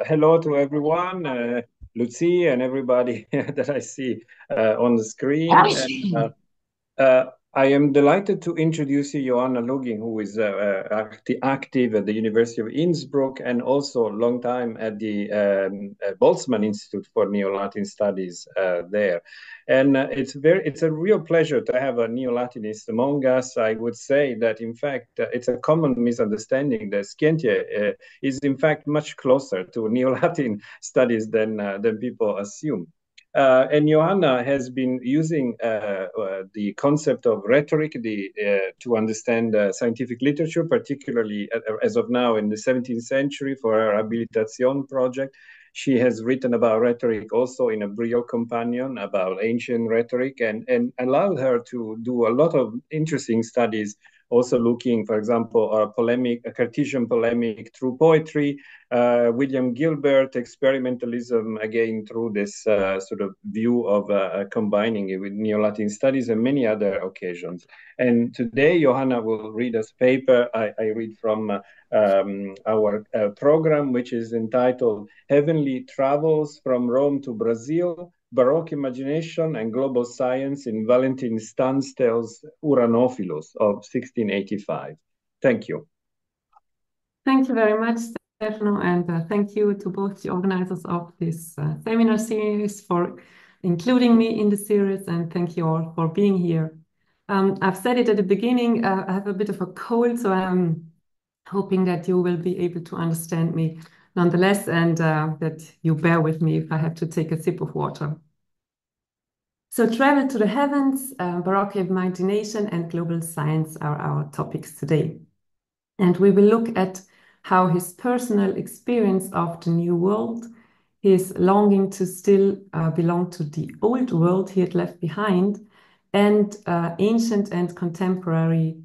Hello to everyone, Lucy and everybody that I see on the screen. And I am delighted to introduce you, Johanna Luggin, who is active at the University of Innsbruck and also a long time at the Boltzmann Institute for Neo-Latin Studies there. And it's a real pleasure to have a Neo-Latinist among us. I would say that, in fact, it's a common misunderstanding that Scientiae is, in fact, much closer to Neo-Latin studies than people assume. And Johanna has been using the concept of rhetoric to understand scientific literature, particularly as of now in the 17th century for her Habilitation project. She has written about rhetoric also in a Briel Companion about ancient rhetoric and allowed her to do a lot of interesting studies, also looking, for example, a Cartesian polemic through poetry, William Gilbert, experimentalism, again, through this sort of view of combining it with Neo-Latin studies and many other occasions. And today, Johanna will read us a paper I read from our program, which is entitled Heavenly Travels from Rome to Brazil, Baroque Imagination and Global Science in Valentin Stansel's Uranophilus of 1685. Thank you. Thank you very much, Stefano, and thank you to both the organizers of this seminar series for including me in the series, and thank you all for being here. I've said it at the beginning, I have a bit of a cold, so I'm hoping that you will be able to understand me nonetheless, and that you bear with me if I have to take a sip of water. So travel to the heavens, Baroque imagination and global science are our topics today. And we will look at how his personal experience of the new world, his longing to still belong to the old world he had left behind, and ancient and contemporary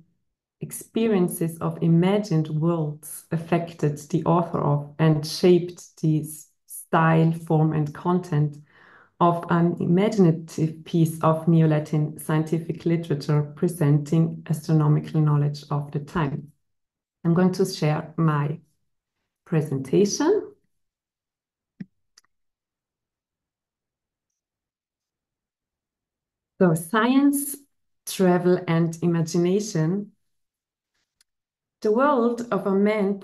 experiences of imagined worlds affected the author of and shaped the style, form, and content of an imaginative piece of Neo-Latin scientific literature presenting astronomical knowledge of the time. I'm going to share my presentation. So science, travel, and imagination. The world of a man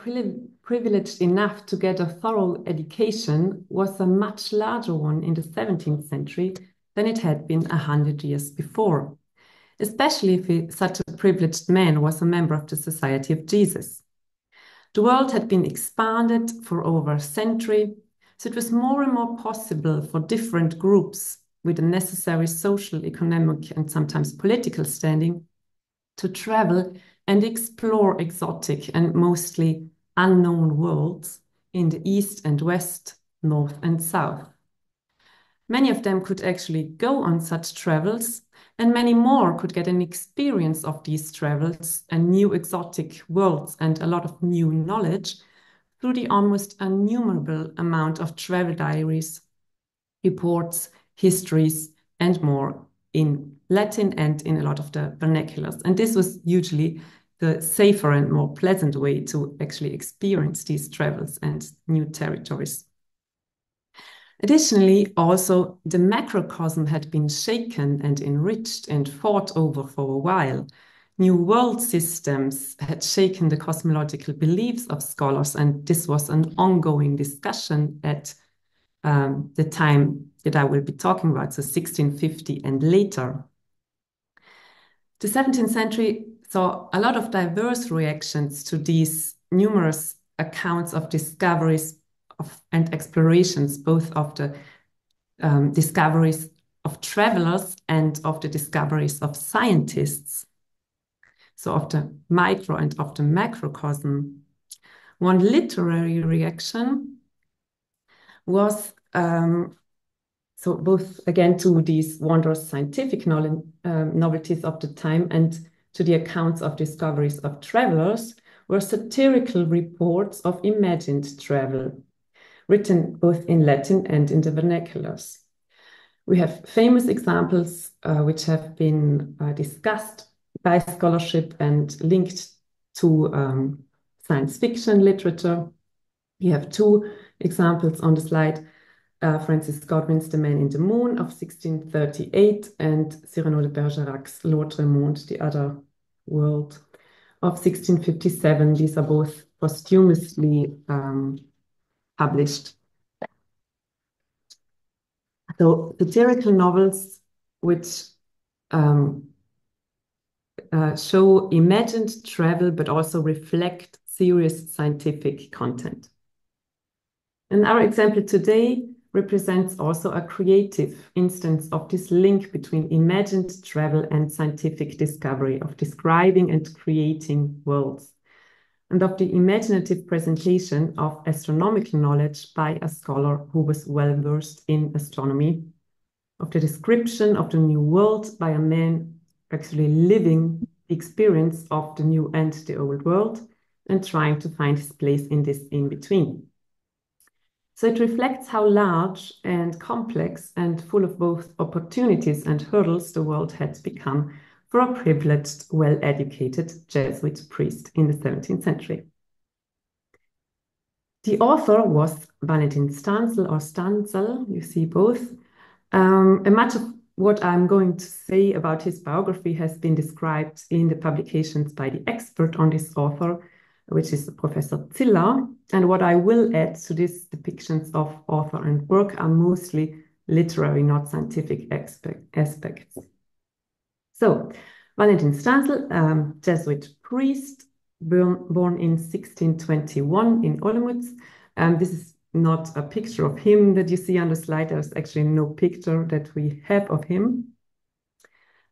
privileged enough to get a thorough education was a much larger one in the 17th century than it had been 100 years before, especially if such a privileged man was a member of the Society of Jesus. The world had been expanded for over a century, so it was more and more possible for different groups with the necessary social, economic, and sometimes political standing to travel and explore exotic and mostly unknown worlds in the East and West, North and South. Many of them could actually go on such travels, and many more could get an experience of these travels and new exotic worlds and a lot of new knowledge through the almost innumerable amount of travel diaries, reports, histories, and more in Latin and in a lot of the vernaculars. And this was usually the safer and more pleasant way to actually experience these travels and new territories. Additionally, also the macrocosm had been shaken and enriched and fought over for a while. New world systems had shaken the cosmological beliefs of scholars, and this was an ongoing discussion at the time that I will be talking about, so 1650 and later. The 17th century saw a lot of diverse reactions to these numerous accounts of discoveries and explorations, both of the discoveries of travelers and of the discoveries of scientists. So of the micro and of the macrocosm. One literary reaction was so both again to these wondrous scientific novelties of the time and to the accounts of discoveries of travelers were satirical reports of imagined travel, written both in Latin and in the vernaculars. We have famous examples which have been discussed by scholarship and linked to science fiction literature. We have two examples on the slide. Francis Godwin's The Man in the Moon of 1638 and Cyrano de Bergerac's L'Autre Monde, The Other World of 1657. These are both posthumously published. So satirical novels which show imagined travel but also reflect serious scientific content. And our example today represents also a creative instance of this link between imagined travel and scientific discovery, of describing and creating worlds, and of the imaginative presentation of astronomical knowledge by a scholar who was well-versed in astronomy, of the description of the new world by a man actually living the experience of the new and the old world and trying to find his place in this in-between. So it reflects how large and complex and full of both opportunities and hurdles the world had become for a privileged, well-educated Jesuit priest in the 17th century. The author was Valentin Stansel or Stansel, you see both. And much of what I'm going to say about his biography has been described in the publications by the expert on this author, which is Professor Ziller. And what I will add to these depictions of author and work are mostly literary, not scientific aspects. So, Valentin Stansel, Jesuit priest, born in 1621 in Olomouc. This is not a picture of him that you see on the slide. There's actually no picture that we have of him,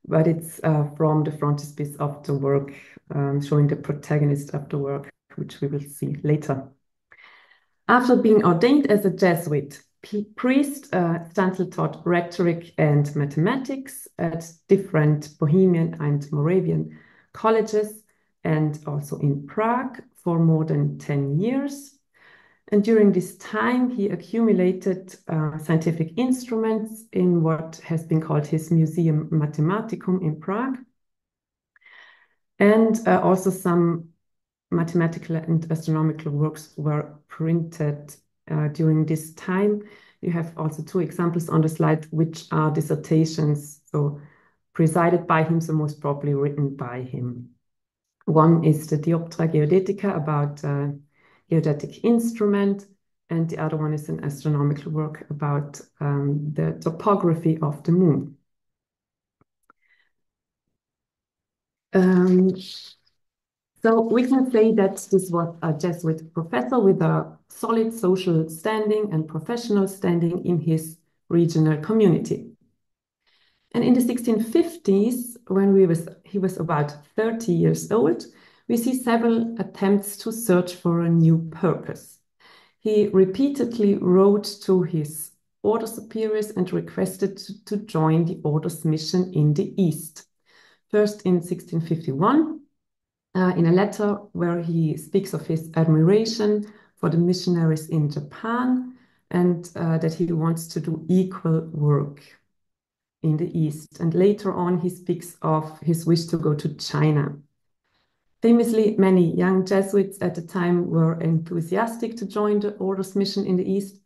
but it's from the frontispiece of the work, showing the protagonist of the work, which we will see later. After being ordained as a Jesuit priest, Stansel taught rhetoric and mathematics at different Bohemian and Moravian colleges and also in Prague for more than 10 years. And during this time, he accumulated scientific instruments in what has been called his Museum Mathematicum in Prague. And also some mathematical and astronomical works were printed during this time. You have also two examples on the slide, which are dissertations, so presided by him, so most probably written by him. One is the Dioptra Geodetica about geodetic instrument, and the other one is an astronomical work about the topography of the moon. So we can say that this was a Jesuit professor with a solid social standing and professional standing in his regional community. And in the 1650s, when he was about 30 years old, we see several attempts to search for a new purpose. He repeatedly wrote to his order superiors and requested to join the order's mission in the East. First in 1651, in a letter where he speaks of his admiration for the missionaries in Japan and that he wants to do equal work in the East. And later on, he speaks of his wish to go to China. Famously, many young Jesuits at the time were enthusiastic to join the order's mission in the East.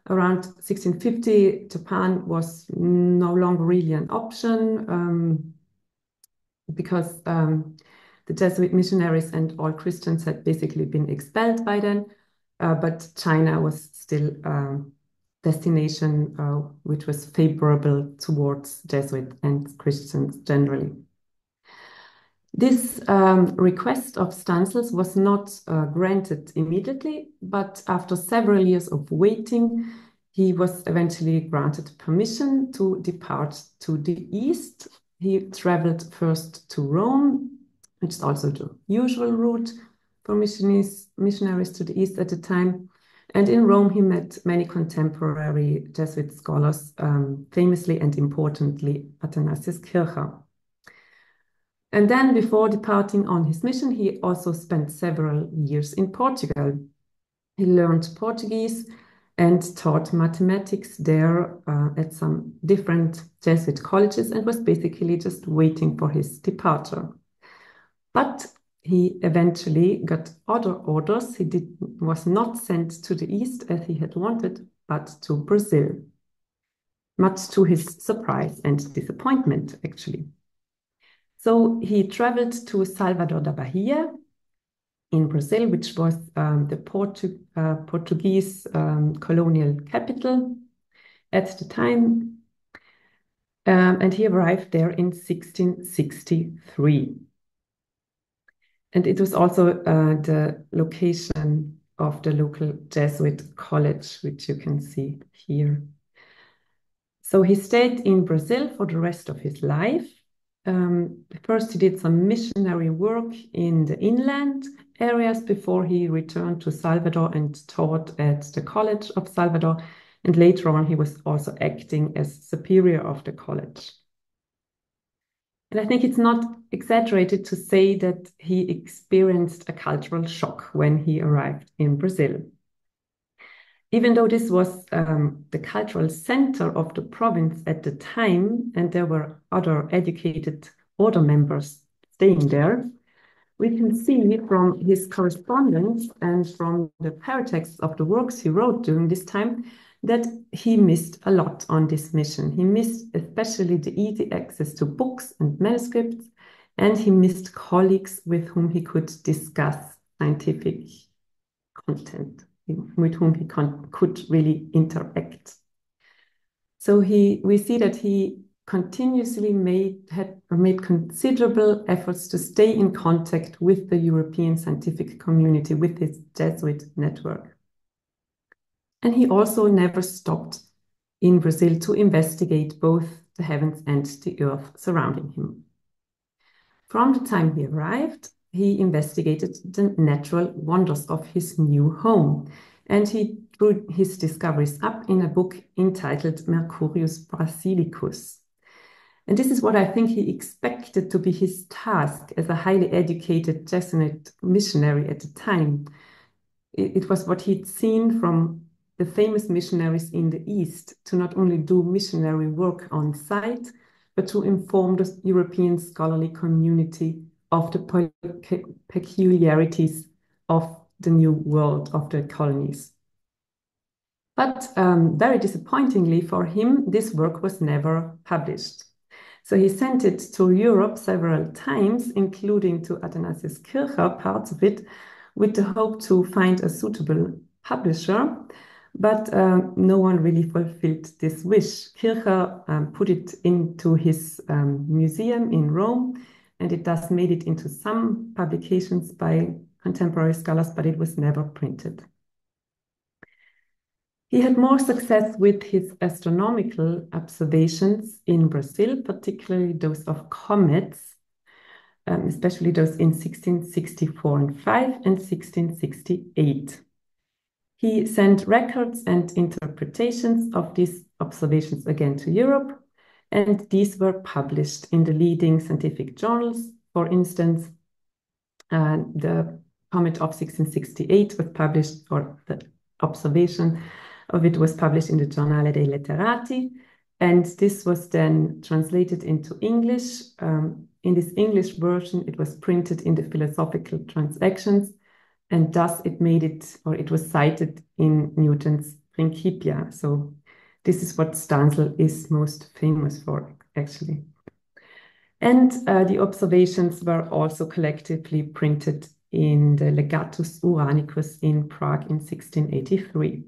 Around 1650, Japan was no longer really an option because the Jesuit missionaries and all Christians had basically been expelled by then, but China was still a destination which was favorable towards Jesuit and Christians generally. This request of Stansel's was not granted immediately, but after several years of waiting, he was eventually granted permission to depart to the East. He traveled first to Rome, which is also the usual route for missionaries to the East at the time. And in Rome, he met many contemporary Jesuit scholars, famously and importantly, Athanasius Kircher. And then before departing on his mission, he also spent several years in Portugal. He learned Portuguese and taught mathematics there at some different Jesuit colleges and was basically just waiting for his departure. But he eventually got other orders. He was not sent to the East as he had wanted, but to Brazil, much to his surprise and disappointment, actually. So he traveled to Salvador da Bahia in Brazil, which was the Portuguese colonial capital at the time. And he arrived there in 1663. And it was also the location of the local Jesuit college, which you can see here. So he stayed in Brazil for the rest of his life. First, he did some missionary work in the inland areas before he returned to Salvador and taught at the College of Salvador. And later on, he was also acting as superior of the college. And I think it's not exaggerated to say that he experienced a cultural shock when he arrived in Brazil. Even though this was the cultural center of the province at the time, and there were other educated order members staying there, we can see from his correspondence and from the paratexts of the works he wrote during this time that he missed a lot on this mission. He missed especially the easy access to books and manuscripts, and he missed colleagues with whom he could discuss scientific content, with whom he could really interact. So we see that he continuously made considerable efforts to stay in contact with the European scientific community, with his Jesuit network. And he also never stopped in Brazil to investigate both the heavens and the earth surrounding him. From the time he arrived, he investigated the natural wonders of his new home, and he drew his discoveries up in a book entitled Mercurius Brasilicus. And this is what I think he expected to be his task as a highly educated Jesuit missionary at the time. It was what he'd seen from the famous missionaries in the East, to not only do missionary work on site, but to inform the European scholarly community of the peculiarities of the new world, of the colonies. But very disappointingly for him, this work was never published. So he sent it to Europe several times, including to Athanasius Kircher, parts of it, with the hope to find a suitable publisher. But no one really fulfilled this wish. Kircher put it into his museum in Rome, and it thus made it into some publications by contemporary scholars, but it was never printed. He had more success with his astronomical observations in Brazil, particularly those of comets, especially those in 1664 and 5 and 1668. He sent records and interpretations of these observations again to Europe, and these were published in the leading scientific journals. For instance, the comet of 1668 was published, or the observation of it was published in the Giornale dei Letterati, and this was then translated into English. In this English version, it was printed in the Philosophical Transactions, and thus it made it, or it was cited in Newton's Principia. So this is what Stansel is most famous for, actually. And the observations were also collectively printed in the Legatus Uranicus in Prague in 1683.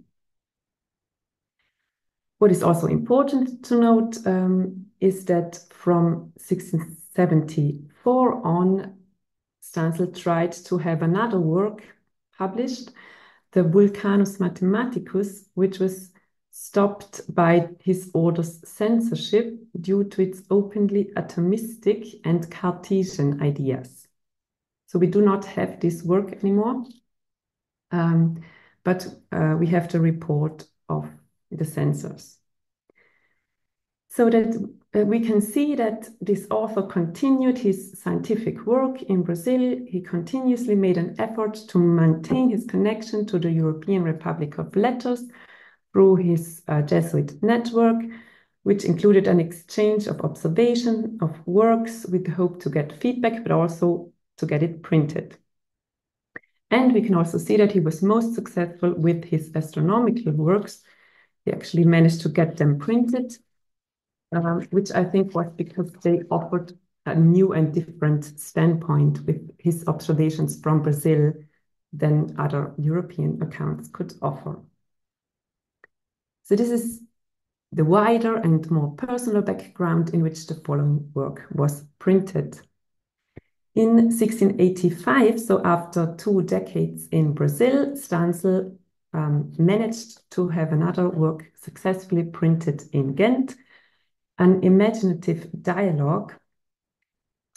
What is also important to note is that from 1674 on, Stansel tried to have another work published, the Vulcanus Mathematicus, which was stopped by his order's censorship due to its openly atomistic and Cartesian ideas. So we do not have this work anymore, but we have the report of the censors. So that we can see that this author continued his scientific work in Brazil. He continuously made an effort to maintain his connection to the European Republic of Letters through his Jesuit network, which included an exchange of observation of works with the hope to get feedback, but also to get it printed. And we can also see that he was most successful with his astronomical works. He actually managed to get them printed, which I think was because they offered a new and different standpoint with his observations from Brazil than other European accounts could offer. So this is the wider and more personal background in which the following work was printed. In 1685, so after 2 decades in Brazil, Stansel managed to have another work successfully printed in Ghent, an imaginative dialogue,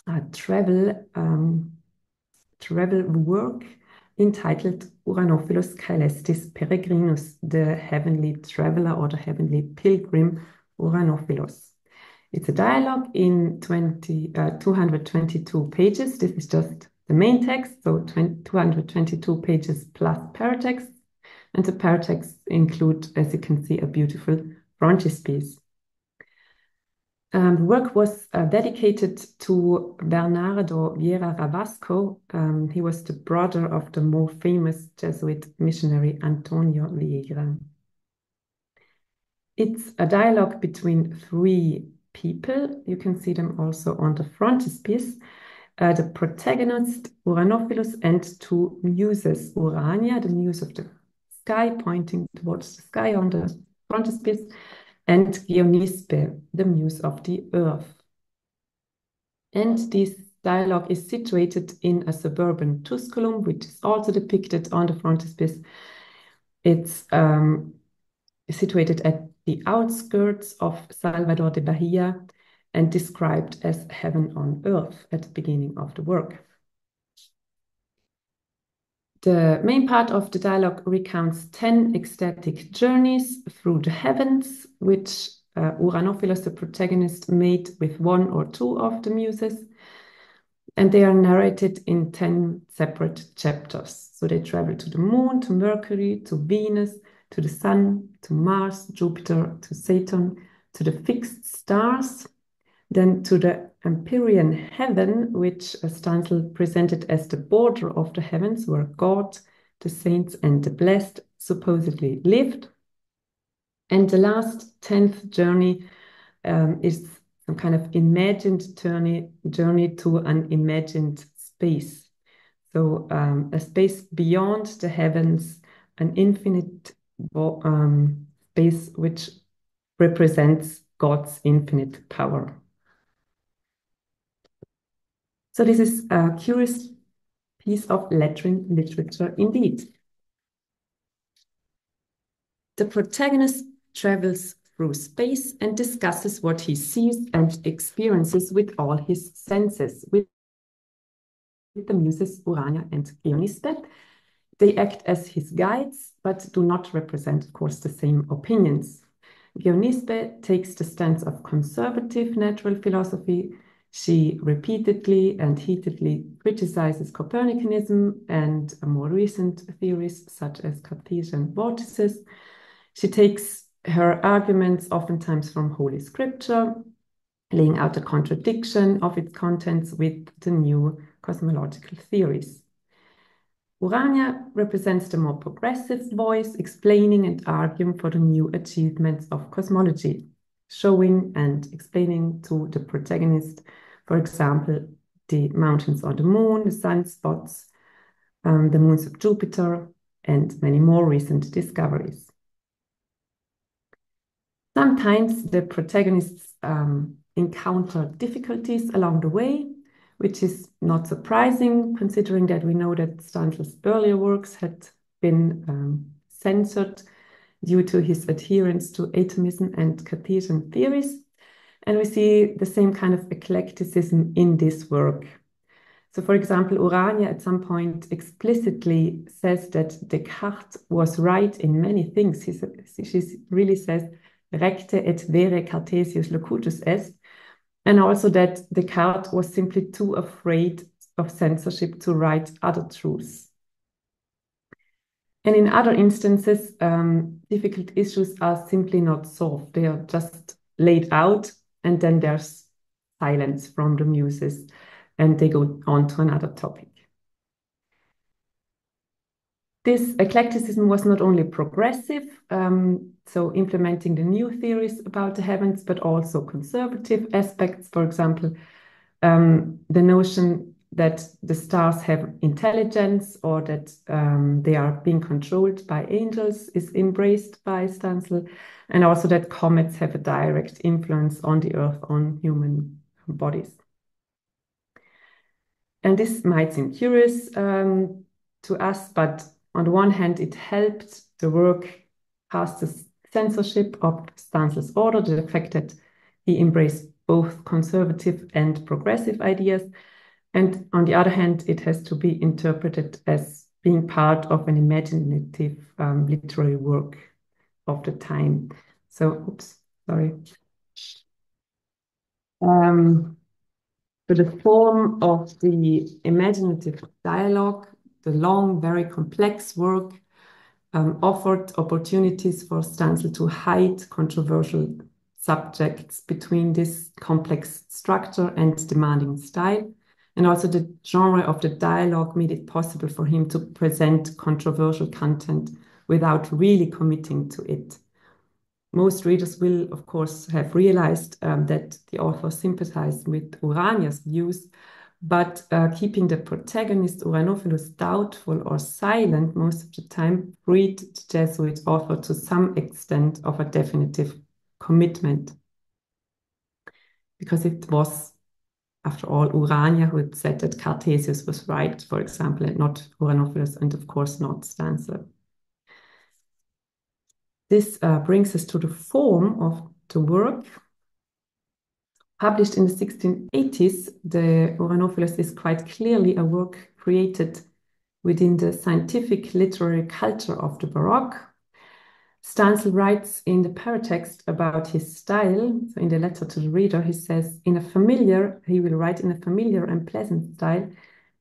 a travel work entitled Uranophilus Caelestis Peregrinus, the heavenly traveler or the heavenly pilgrim Uranophilus. It's a dialogue in 222 pages. This is just the main text, so 222 pages plus paratext. And the paratexts include, as you can see, a beautiful frontispiece. The work was dedicated to Bernardo Vieira Ravasco. He was the brother of the more famous Jesuit missionary Antonio Vieira. It's a dialogue between 3 people. You can see them also on the frontispiece. The protagonist, Uranophilus, and 2 muses, Urania, the muse of the sky, pointing towards the sky on the frontispiece, and Geonispe, the muse of the earth. And this dialogue is situated in a suburban Tusculum, which is also depicted on the frontispiece. It's situated at the outskirts of Salvador de Bahia and described as heaven on earth at the beginning of the work. The main part of the dialogue recounts 10 ecstatic journeys through the heavens, which Uranophilus, the protagonist, made with 1 or 2 of the muses. And they are narrated in 10 separate chapters. So they travel to the moon, to Mercury, to Venus, to the sun, to Mars, Jupiter, to Saturn, to the fixed stars, then to the Empyrean heaven, which Stansel presented as the border of the heavens where God, the saints, and the blessed supposedly lived. And the last 10th journey is some kind of imagined journey to an imagined space. So a space beyond the heavens, an infinite space which represents God's infinite power. So this is a curious piece of lettering literature indeed. The protagonist travels through space and discusses what he sees and experiences with all his senses, with the muses Urania and Geonispe. They act as his guides, but do not represent, of course, the same opinions. Geonispe takes the stance of conservative natural philosophy. She repeatedly and heatedly criticizes Copernicanism and more recent theories such as Cartesian vortices. She takes her arguments oftentimes from Holy Scripture, laying out a contradiction of its contents with the new cosmological theories. Urania represents the more progressive voice, explaining and arguing for the new achievements of cosmology, showing and explaining to the protagonist, for example, the mountains on the moon, the sunspots, the moons of Jupiter, and many more recent discoveries. Sometimes the protagonists encounter difficulties along the way, which is not surprising, considering that we know that Stansel's earlier works had been censored due to his adherence to atomism and Cartesian theories. And we see the same kind of eclecticism in this work. So, for example, Urania at some point explicitly says that Descartes was right in many things. She really says, recte et vere Cartesius locutus est, and also that Descartes was simply too afraid of censorship to write other truths. And in other instances, difficult issues are simply not solved. They are just laid out, and then there's silence from the muses. and they go on to another topic. This eclecticism was not only progressive, so implementing the new theories about the heavens, but also conservative aspects. For example, the notion that the stars have intelligence or that they are being controlled by angels is embraced by Stansel, and also that comets have a direct influence on the Earth, on human bodies. And this might seem curious to us, but on the one hand, it helped the work past the censorship of Stansel's order, the fact that he embraced both conservative and progressive ideas. And on the other hand, it has to be interpreted as being part of an imaginative literary work of the time. So, oops, sorry. So the form of the imaginative dialogue, the long, very complex work, offered opportunities for Stansel to hide controversial subjects between this complex structure and demanding style. And also the genre of the dialogue made it possible for him to present controversial content without really committing to it. Most readers will, of course, have realized that the author sympathized with Urania's views, but keeping the protagonist Uranophilus doubtful or silent most of the time freed the Jesuit author to some extent of a definitive commitment. Because it was, after all, Urania who had said that Cartesius was right, for example, and not Uranophilus, and of course not Stansel. This brings us to the form of the work. Published in the 1680s, the Uranophilus is quite clearly a work created within the scientific literary culture of the Baroque. Stansel writes in the paratext about his style. So in the letter to the reader, he says, he will write in a familiar and pleasant style,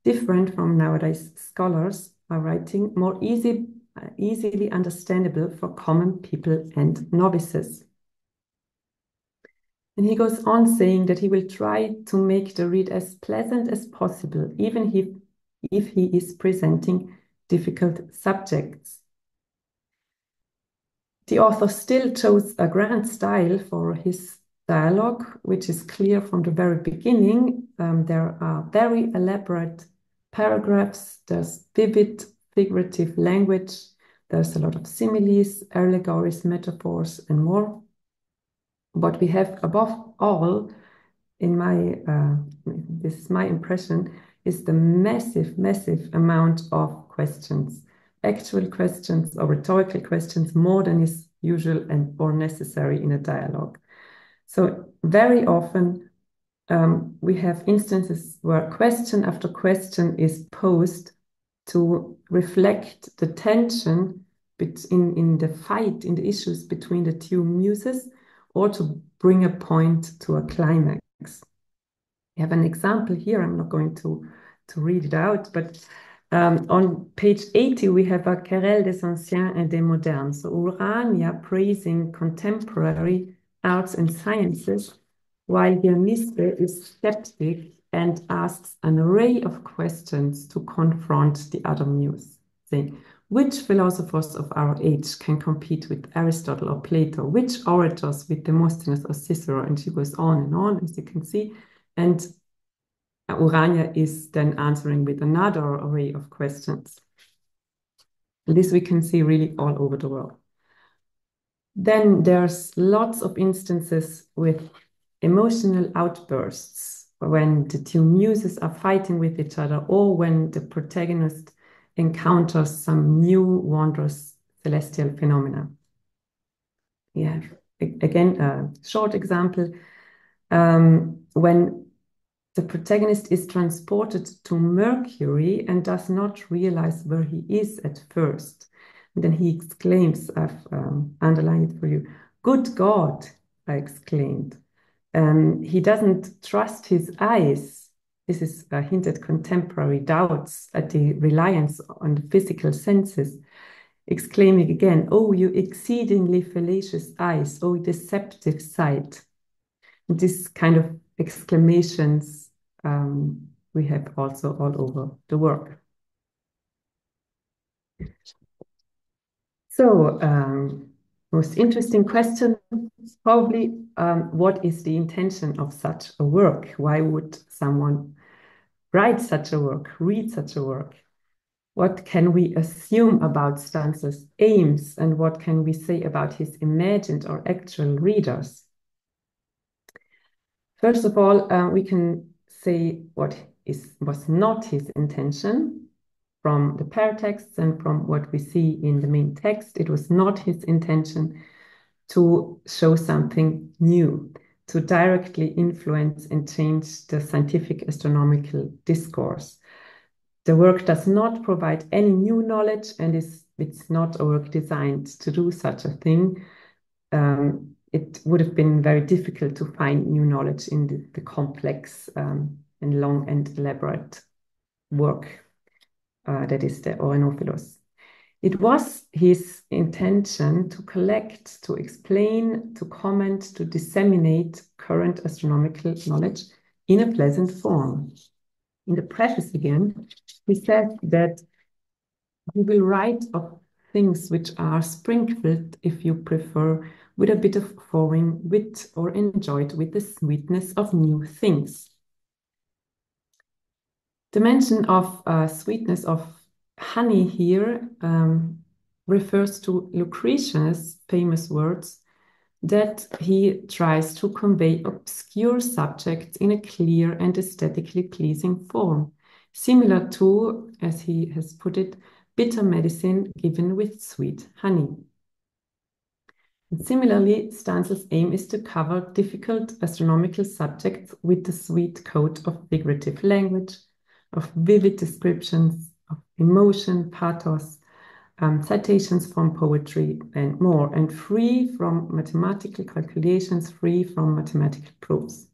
different from nowadays scholars are writing, more easily understandable for common people and novices. And he goes on saying that he will try to make the read as pleasant as possible, even if he is presenting difficult subjects. The author still chose a grand style for his dialogue, which is clear from the very beginning. There are very elaborate paragraphs, there's vivid figurative language, there's a lot of similes, allegories, metaphors, and more. What we have above all, this is my impression, is the massive amount of questions, actual questions or rhetorical questions, more than is usual or necessary in a dialogue. So very often we have instances where question after question is posed to reflect the tension in the fight, in the issues between the two muses, or to bring a point to a climax. We have an example here. I'm not going to read it out, but on page 80, we have a querelle des anciens et des modernes. So Urania praising contemporary arts and sciences, while Dionyspe is skeptic and asks an array of questions to confront the other muse, saying, which philosophers of our age can compete with Aristotle or Plato? Which orators with Demosthenes or Cicero? And she goes on, as you can see. And Urania is then answering with another array of questions. And this we can see really all over the world. Then there's lots of instances with emotional outbursts when the two muses are fighting with each other, or when the protagonist encounters some new wondrous celestial phenomena. Yeah, again, a short example. When the protagonist is transported to Mercury and does not realize where he is at first. And then he exclaims, I've underlined it for you, "Good God," I exclaimed. He doesn't trust his eyes. This is a hint at contemporary doubts at the reliance on the physical senses, exclaiming again, "Oh, you exceedingly fallacious eyes, oh, deceptive sight." And this kind of exclamations we have also all over the work. So, most interesting question, probably, what is the intention of such a work? Why would someone write such a work, read such a work? What can we assume about Stansel's aims, and what can we say about his imagined or actual readers? First of all, we can say what was not his intention. From the paratexts and from what we see in the main text, it was not his intention to show something new, to directly influence and change the scientific astronomical discourse. The work does not provide any new knowledge, and it's not a work designed to do such a thing. It would have been very difficult to find new knowledge in the complex and long and elaborate work that is the Uranophilus. It was his intention to collect, to explain, to comment, to disseminate current astronomical knowledge in a pleasant form. In the preface again, he said that he will write of things which are sprinkled, if you prefer, with a bit of foreign wit or enjoyed with the sweetness of new things. The mention of sweetness of honey here refers to Lucretius' famous words that he tries to convey obscure subjects in a clear and aesthetically pleasing form, similar to, as he has put it, bitter medicine given with sweet honey. And similarly, Stansel's aim is to cover difficult astronomical subjects with the sweet coat of figurative language, of vivid descriptions, of emotion, pathos, citations from poetry and more, and free from mathematical calculations, free from mathematical proofs.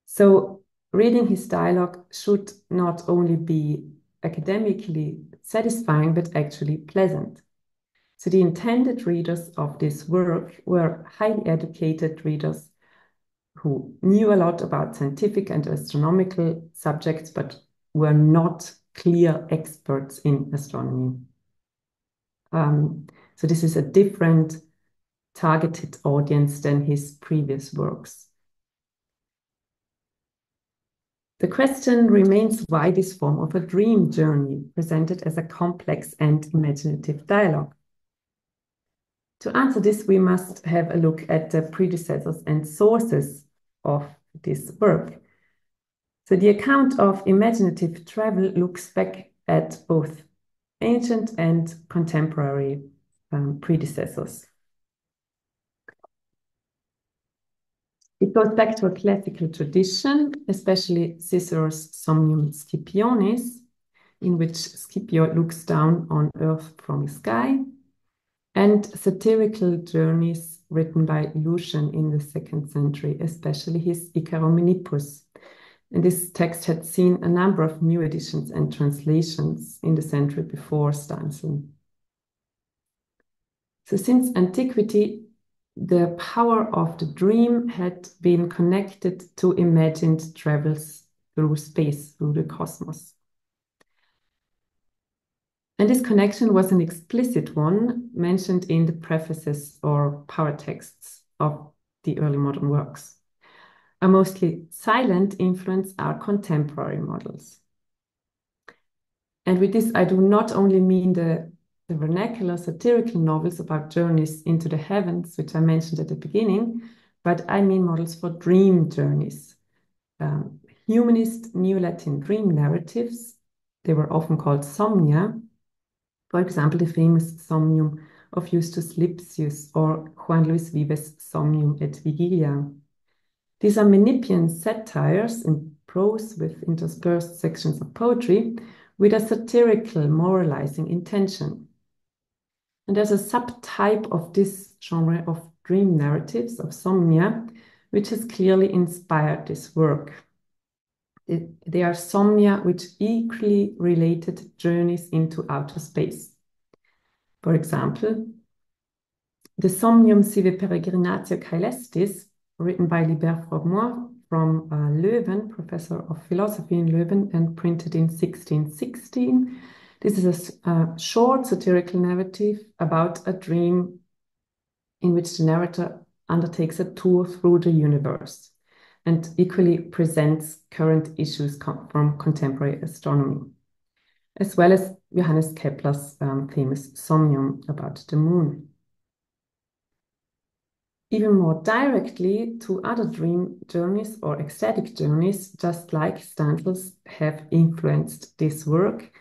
So reading his dialogue should not only be academically satisfying, but actually pleasant. So the intended readers of this work were highly educated readers who knew a lot about scientific and astronomical subjects, but were not clear experts in astronomy. So this is a different targeted audience than his previous works. The question remains why this form of a dream journey presented as a complex and imaginative dialogue. To answer this, we must have a look at the predecessors and sources of this work. So the account of imaginative travel looks back at both ancient and contemporary predecessors. It goes back to a classical tradition, especially Cicero's Somnium Scipionis, in which Scipio looks down on Earth from the sky, and satirical journeys written by Lucian in the 2nd century, especially his Icaromenippus. And this text had seen a number of new editions and translations in the century before Stansel. So since antiquity, the power of the dream had been connected to imagined travels through space, through the cosmos. And this connection was an explicit one mentioned in the prefaces or paratexts of the early modern works. A mostly silent influence are contemporary models. And with this, I do not only mean the vernacular satirical novels about journeys into the heavens, which I mentioned at the beginning, but I mean models for dream journeys. Humanist Neo-Latin dream narratives, they were often called somnia. For example, the famous Somnium of Justus Lipsius or Juan Luis Vives' Somnium et Vigilia. These are Menippean satires in prose with interspersed sections of poetry with a satirical, moralizing intention. And there's a subtype of this genre of dream narratives, of somnia, which has clearly inspired this work. They are somnia which equally related journeys into outer space. For example, the Somnium sive peregrinatio caelestis, written by Libert Frogmore, from Leuven, professor of philosophy in Leuven, and printed in 1616. This is a short satirical narrative about a dream in which the narrator undertakes a tour through the universe and equally presents current issues from contemporary astronomy, as well as Johannes Kepler's famous Somnium about the moon. Even more directly to other dream journeys or ecstatic journeys, just like Stansel's, have influenced this work.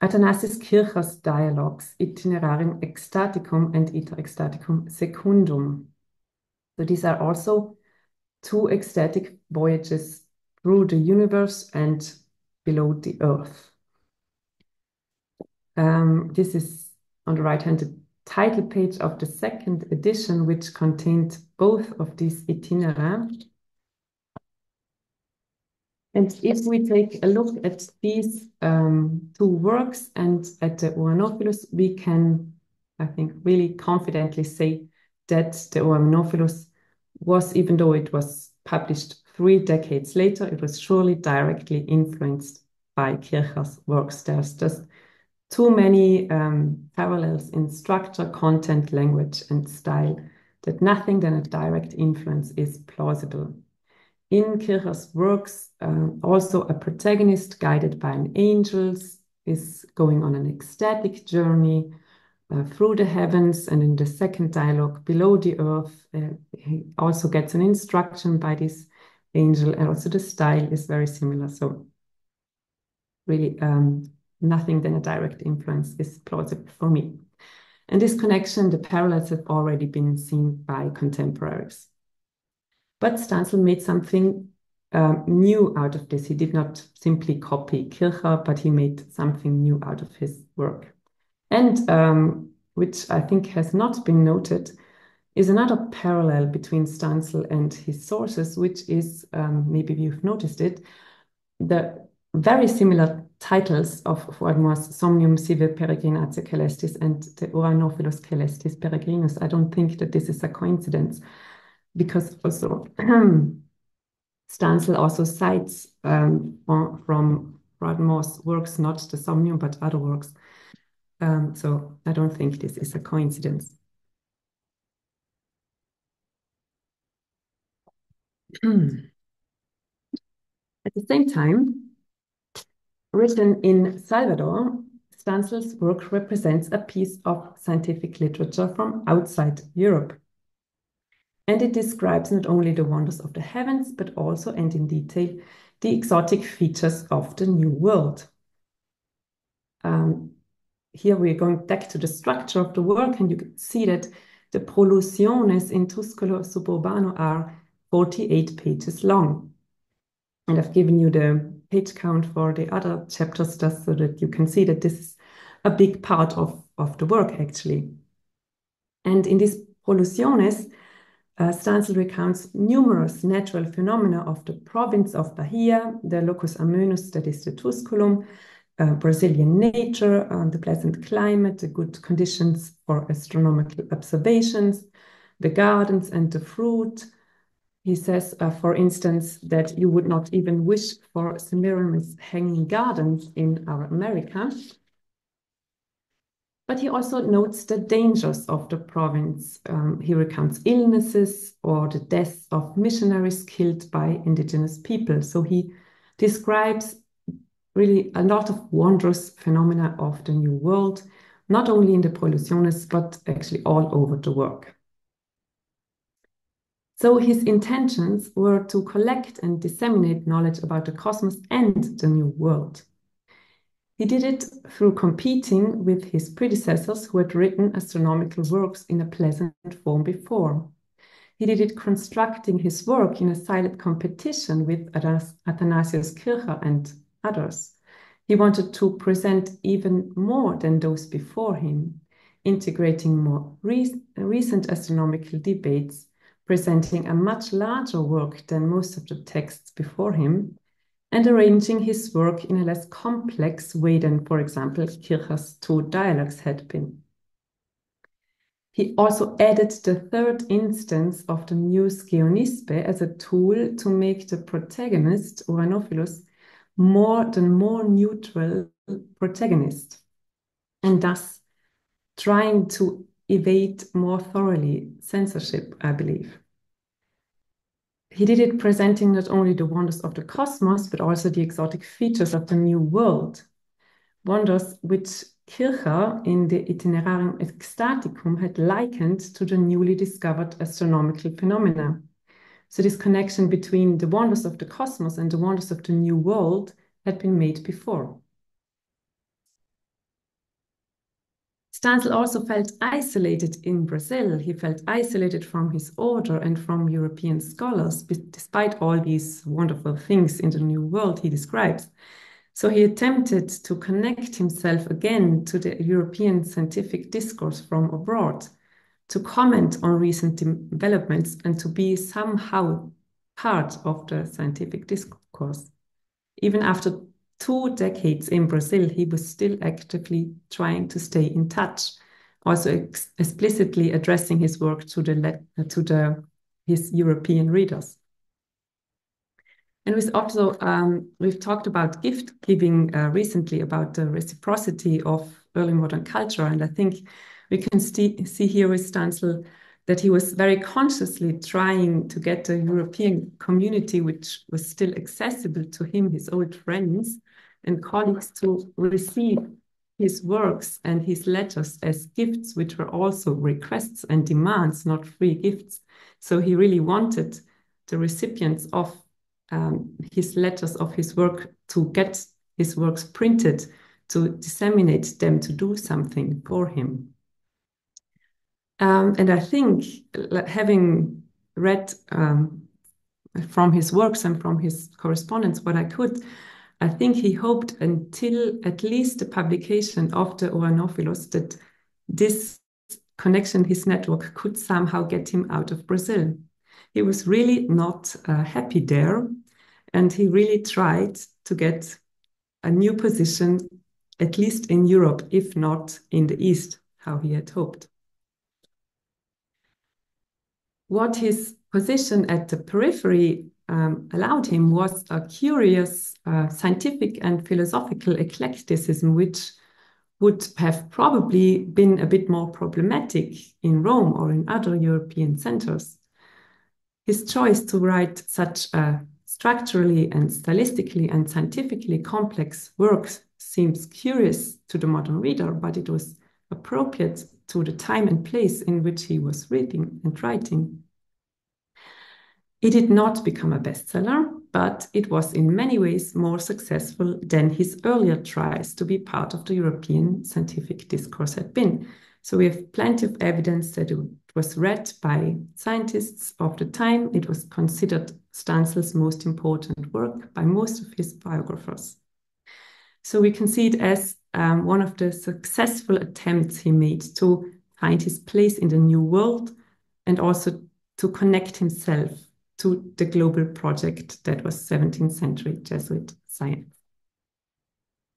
Athanasius Kircher's dialogues, Itinerarium Ecstaticum and Iter Ecstaticum Secundum. So these are also two ecstatic voyages through the universe and below the earth. This is on the right hand the title page of the second edition, which contained both of these itinera. And if we take a look at these two works and at the Uranophilus, we can, I think, really confidently say that the Uranophilus was, even though it was published 3 decades later, it was surely directly influenced by Kircher's works. There's just too many parallels in structure, content, language, and style that nothing than a direct influence is plausible. In Kircher's works, also a protagonist guided by an angel is going on an ecstatic journey through the heavens, and in the second dialogue, below the earth, he also gets an instruction by this angel, and also the style is very similar. So really nothing than a direct influence is plausible for me. And this connection, the parallels have already been seen by contemporaries. But Stansel made something new out of this. He did not simply copy Kircher, but he made something new out of his work. And which I think has not been noted, is another parallel between Stansel and his sources, which is, maybe you've noticed it, the very similar titles of Voldemort's Somnium Sive Peregrinatio Celestis and the Uranophilus Celestis Peregrinus. I don't think that this is a coincidence, because also Stansel also cites from Voldemort's works, not the Somnium, but other works. So I don't think this is a coincidence. At the same time, written in Salvador, Stansel's work represents a piece of scientific literature from outside Europe. And it describes not only the wonders of the heavens, but also, and in detail, the exotic features of the New World. Here we're going back to the structure of the work, and you can see that the prolusiones in Tuscolo Suburbano are 48 pages long. And I've given you the page count for the other chapters just so that you can see that this is a big part of the work, actually. And in these prolusiones, Stansel recounts numerous natural phenomena of the province of Bahia, the locus amoenus, that is the Tusculum, Brazilian nature, the pleasant climate, the good conditions for astronomical observations, the gardens and the fruit. He says, for instance, that you would not even wish for Semiramis hanging gardens in our America. But he also notes the dangers of the province. He recounts illnesses or the deaths of missionaries killed by indigenous people. So he describes really a lot of wondrous phenomena of the New World, not only in the Prolusiones, but actually all over the work. So his intentions were to collect and disseminate knowledge about the cosmos and the New World. He did it through competing with his predecessors who had written astronomical works in a pleasant form before. He did it constructing his work in a silent competition with Athanasius Kircher and others. He wanted to present even more than those before him, integrating more recent astronomical debates, presenting a much larger work than most of the texts before him, and arranging his work in a less complex way than, for example, Kircher's 2 dialogues had been. He also added the third instance of the Muse Geonispe as a tool to make the protagonist, Uranophilus, more neutral protagonist, and thus trying to evade more thoroughly censorship, I believe. He did it presenting not only the wonders of the cosmos, but also the exotic features of the new world, wonders which Kircher in the Itinerarium Ecstaticum had likened to the newly discovered astronomical phenomena. So this connection between the wonders of the cosmos and the wonders of the new world had been made before. Stansel also felt isolated in Brazil. He felt isolated from his order and from European scholars, despite all these wonderful things in the new world he describes. So he attempted to connect himself again to the European scientific discourse from abroad, to comment on recent developments and to be somehow part of the scientific discourse. Even after 2 decades in Brazil, he was still actively trying to stay in touch, also explicitly addressing his work to his European readers. And we've talked about gift giving recently, about the reciprocity of early modern culture. And I think we can see here with Stansel that he was very consciously trying to get the European community, which was still accessible to him, his old friends and colleagues, to receive his works and his letters as gifts, which were also requests and demands, not free gifts. So he really wanted the recipients of his letters, of his work, to get his works printed, to disseminate them, to do something for him. And I think, having read from his works and from his correspondence what I could, I think he hoped until at least the publication of the Uranophilus that this connection, his network, could somehow get him out of Brazil. He was really not happy there, and he really tried to get a new position, at least in Europe, if not in the East, how he had hoped. What his position at the periphery allowed him was a curious scientific and philosophical eclecticism, which would have probably been a bit more problematic in Rome or in other European centers. His choice to write such structurally and stylistically and scientifically complex works seems curious to the modern reader, but it was appropriate to the time and place in which he was reading and writing. It did not become a bestseller, but it was in many ways more successful than his earlier tries to be part of the European scientific discourse had been. So we have plenty of evidence that it was read by scientists of the time. It was considered Stansel's most important work by most of his biographers. So we can see it as one of the successful attempts he made to find his place in the new world and also to connect himself to the global project that was 17th century Jesuit science.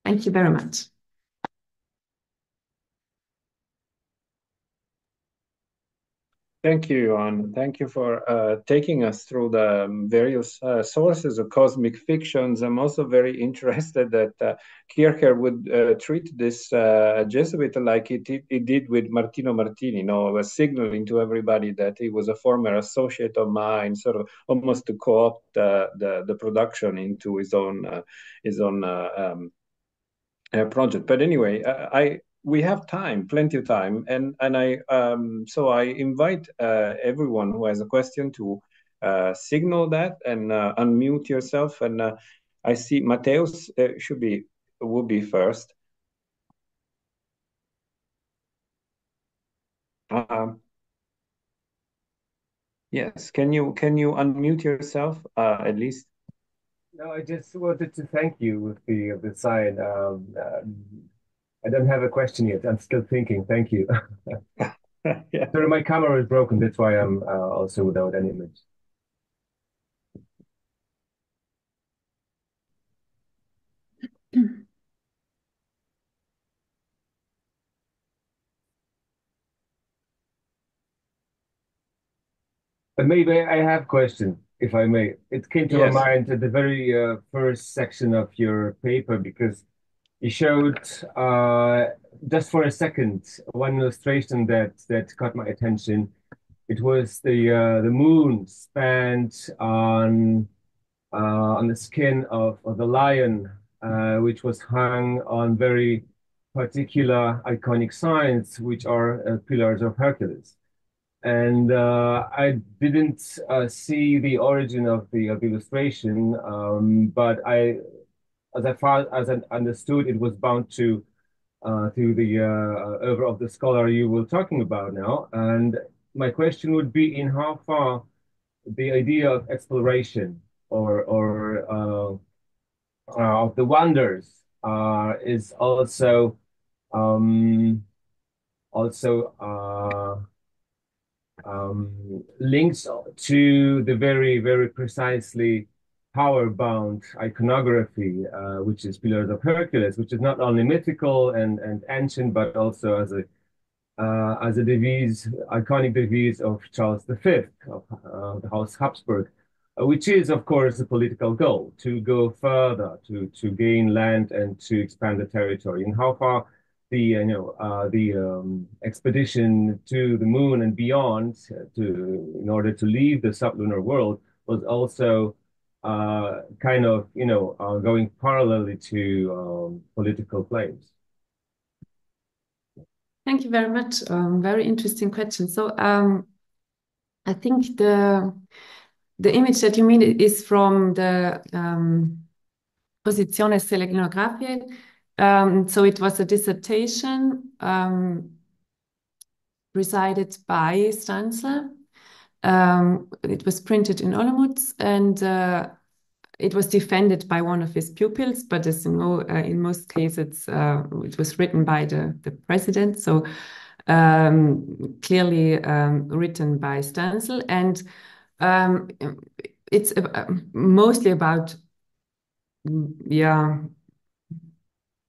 Thank you very much. Thank you, Johanna. Thank you for taking us through the various sources of cosmic fictions. I'm also very interested that Kircher would treat this Jesuit like he did with Martino Martini, was signaling to everybody that he was a former associate of mine, sort of almost to co-opt the production into his own project. But anyway, we have time, plenty of time, and so I invite everyone who has a question to signal that and unmute yourself. And I see Mateus would be first. Yes, can you unmute yourself at least? No, I just wanted to thank you with the sign. I don't have a question yet. I'm still thinking. Thank you. Yeah. Sorry, my camera is broken. That's why I'm also without any image. Maybe I have a question, if I may. It came to my Yes. mind at the very first section of your paper because you showed just for a second one illustration that caught my attention. It was the moon spanned on the skin of the lion, which was hung on very particular iconic signs, which are pillars of Hercules. And I didn't see the origin of the illustration, but far as I understood, it was bound to the over of the scholar you were talking about now. And my question would be in how far the idea of exploration or of the wonders is also links to the very, very precisely power-bound iconography, which is Pillars of Hercules, which is not only mythical and ancient, but also as a devise, iconic devise of Charles V of the House Habsburg, which is, of course, a political goal to go further, to gain land and to expand the territory. And how far the expedition to the moon and beyond, in order to leave the sublunar world, was also kind of going parallelly to political claims. Thank you very much. Very interesting question. So I think the image that you mean is from the Posizione Selenografiae. So it was a dissertation presided by Stansel. It was printed in Olomouc, and it was defended by one of his pupils, but as you know, in most cases, it was written by the president, so clearly written by Stansel, and it's mostly about, yeah,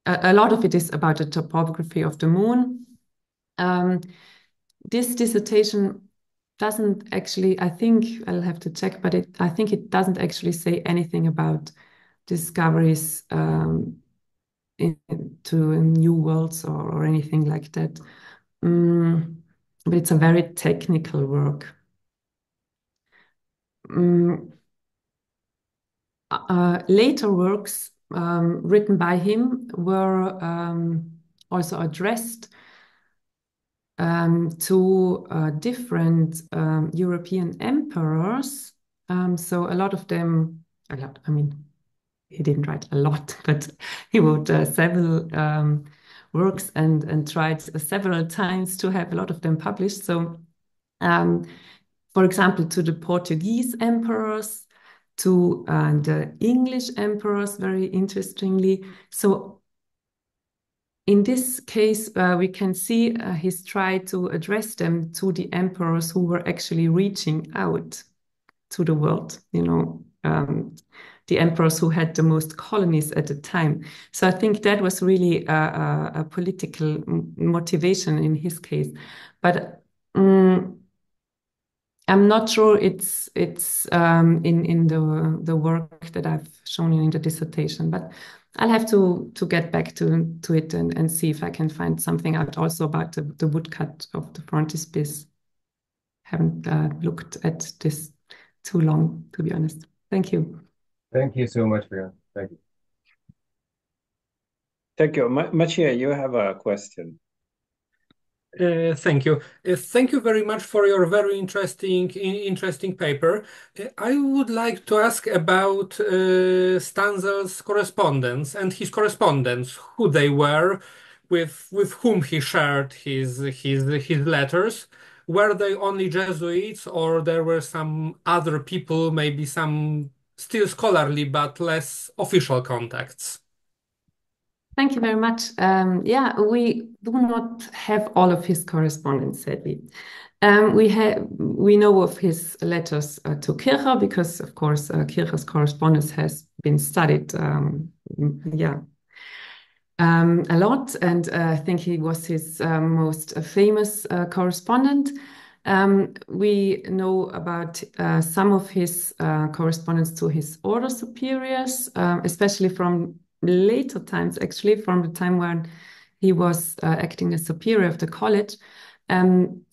a lot of it is about the topography of the moon. This dissertation doesn't actually, I think I'll have to check, but I think it doesn't actually say anything about discoveries into new worlds or anything like that. But it's a very technical work. Later works written by him were also addressed to different European emperors. So a lot of them, I mean, he didn't write a lot, but he wrote several works and tried several times to have a lot of them published. So, for example, to the Portuguese emperors, to the English emperors, very interestingly. So in this case, we can see he's tried to address them to the emperors who were actually reaching out to the world, the emperors who had the most colonies at the time. So I think that was really a political motivation in his case. But I'm not sure it's in the work that I've shown you in the dissertation, but I'll have to get back to it and see if I can find something out also about the woodcut of the frontispiece. Haven't looked at this too long, to be honest. Thank you. Thank you so much, Brian. Thank you. Thank you. Maciej, you have a question. Thank you. Thank you very much for your very interesting paper. I would like to ask about Stansel's correspondence and his correspondence, who they were, with whom he shared his letters. Were they only Jesuits, or there were some other people, maybe some still scholarly but less official contacts? Thank you very much. Yeah, we do not have all of his correspondence, sadly. We know of his letters to Kircher because, of course, Kircher's correspondence has been studied, a lot, and I think he was his most famous correspondent. We know about some of his correspondence to his order superiors, especially from later times, actually from the time when he was acting as superior of the college. And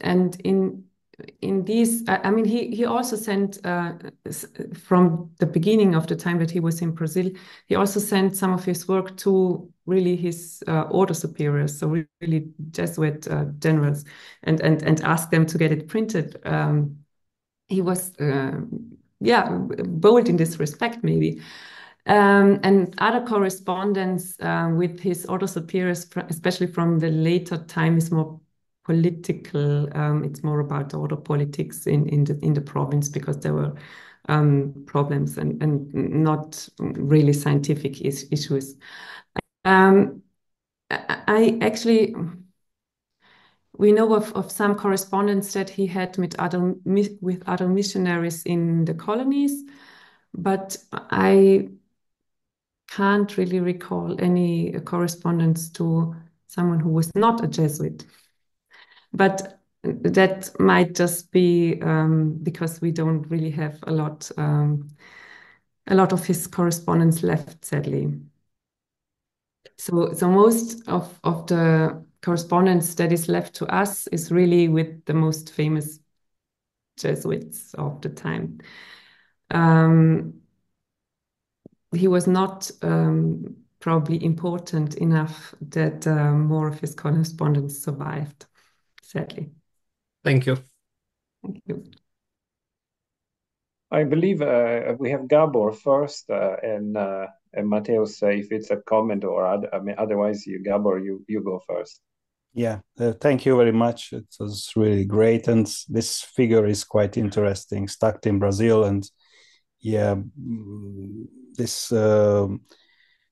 in these, I mean, he also sent, from the beginning of the time that he was in Brazil, he also sent some of his work to really his order superiors, so really Jesuit generals, and asked them to get it printed. He was, bold in this respect, maybe. And other correspondence with his order superiors, especially from the later time, is more political. It's more about order politics in the province, because there were problems and not really scientific issues. We know of some correspondence that he had with other missionaries in the colonies, but I can't really recall any correspondence to someone who was not a Jesuit. But that might just be because we don't really have a lot of his correspondence left, sadly. So most of the correspondence that is left to us is really with the most famous Jesuits of the time. He was not probably important enough that more of his correspondence survived, sadly. Thank you. Thank you. I believe we have Gabor first, and Mateus, if it's a comment or otherwise, Gabor, you go first. Yeah, thank you very much. It was really great, and this figure is quite interesting. Stuck in Brazil, and yeah, this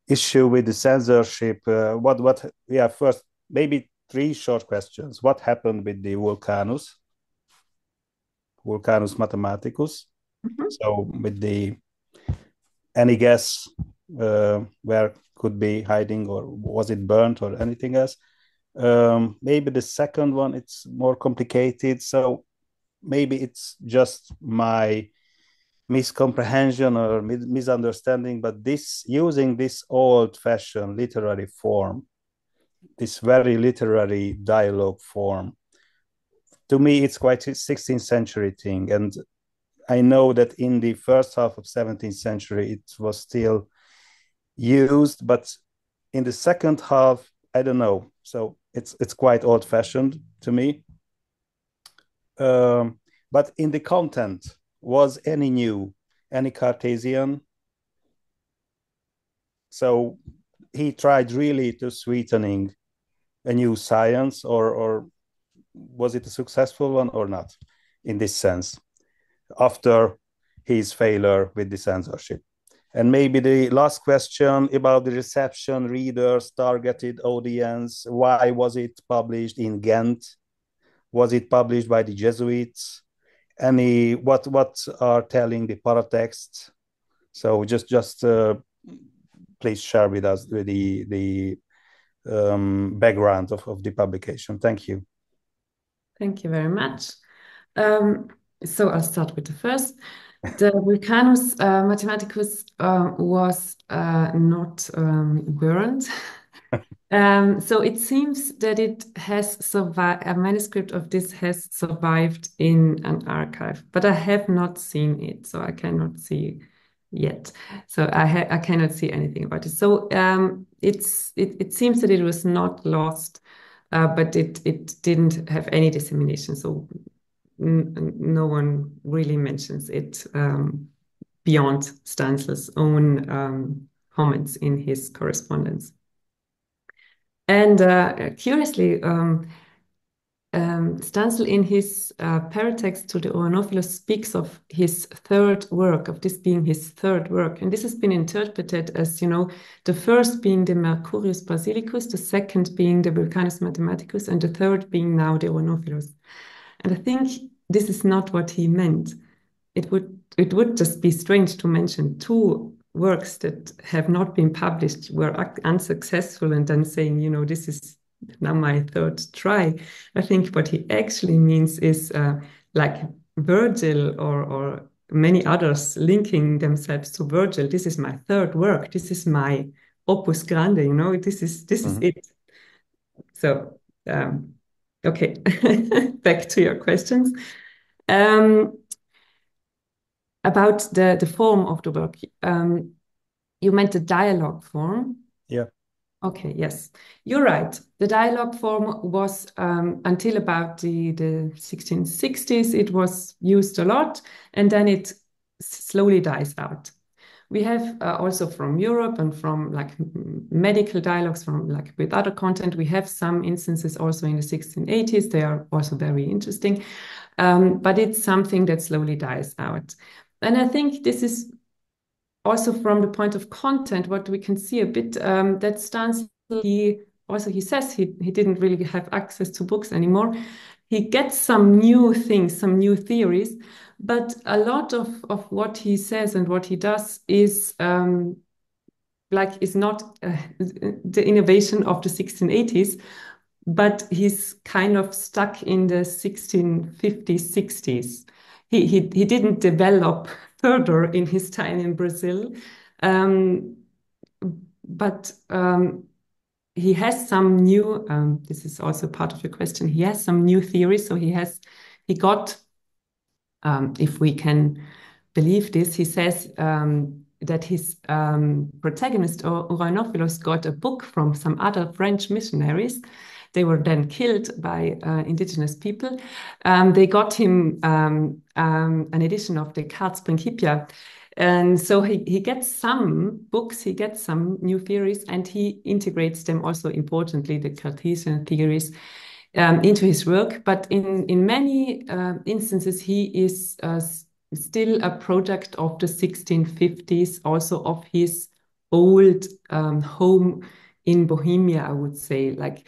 issue with the censorship. First, maybe 3 short questions. What happened with the Vulcanus Mathematicus? Mm-hmm. So with any guess where could be hiding, or was it burnt or anything else? Maybe the second one, it's more complicated. So maybe it's just my miscomprehension or misunderstanding, but using this old-fashioned literary form, this very literary dialogue form, to me, it's quite a 16th century thing. And I know that in the first half of 17th century, it was still used, but in the second half, I don't know. So it's quite old-fashioned to me. But in the content, was any Cartesian? So he tried really to sweetening a new science, or was it a successful one or not in this sense, after his failure with the censorship? And maybe the last question about the reception, readers, targeted audience. Why was it published in Ghent? Was it published by the Jesuits? What are telling the paratexts? So just please share with us the background of the publication. Thank you. Thank you very much. So I'll start with the first. The Vulcanus Mathematicus was not burned. So it seems that it has survived, a manuscript of this has survived in an archive, but I have not seen it, so I cannot see yet. So I cannot see anything about it. So it seems that it was not lost, but it didn't have any dissemination. So no one really mentions it beyond Stansel's own comments in his correspondence. And curiously, Stansel in his paratext to the Uranophilus speaks of his third work, of this being his third work. And this has been interpreted as, the first being the Mercurius Basilicus, the second being the Vulcanus Mathematicus, and the third being now the Uranophilus. And I think this is not what he meant. It would just be strange to mention 2 works that have not been published, were unsuccessful, and then saying, this is now my third try. I think what he actually means is like Virgil or many others linking themselves to Virgil. This is my third work. This is my opus grande, you know, this is it. So, okay, back to your questions. About the form of the work. You meant the dialogue form? Yeah. Okay, yes, you're right. The dialogue form was until about the 1660s, it was used a lot, and then it slowly dies out. We have also from Europe and from like medical dialogues from like with other content, we have some instances also in the 1680s. They are also very interesting, but it's something that slowly dies out. And I think this is also from the point of content, what we can see a bit, that Stansel, he says he didn't really have access to books anymore. He gets some new things, some new theories, but a lot of what he says and what he does is is not the innovation of the 1680s, but he's kind of stuck in the 1650s, 60s. He didn't develop further in his time in Brazil, but he has some new. This is also part of your question. He has some new theories. So he got, if we can believe this, he says that his protagonist, Uranophilus, got a book from some other French missionaries. They were then killed by indigenous people. They got him an edition of the Cartes Principia. And so he gets some books, he gets some new theories, and he integrates them also importantly, the Cartesian theories, into his work. But in many instances, he is still a product of the 1650s, also of his old home in Bohemia, I would say. Like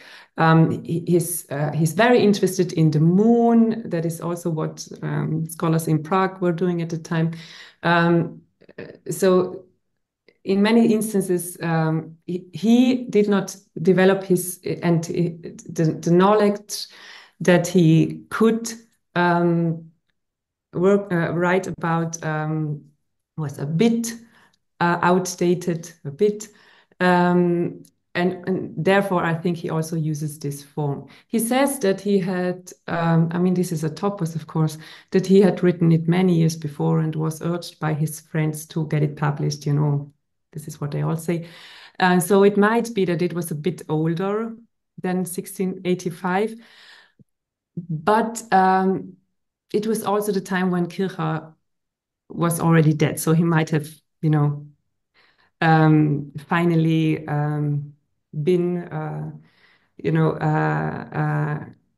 he's very interested in the moon. That is also what scholars in Prague were doing at the time. So in many instances, he did not develop his and the knowledge that he could write about was a bit outdated, a bit. And therefore, I think he also uses this form. He says that he had, I mean, this is a topos, of course, that he had written it many years before and was urged by his friends to get it published, you know. This is what they all say. So it might be that it was a bit older than 1685. But it was also the time when Kircher was already dead. So he might have, you know, finally been, you know,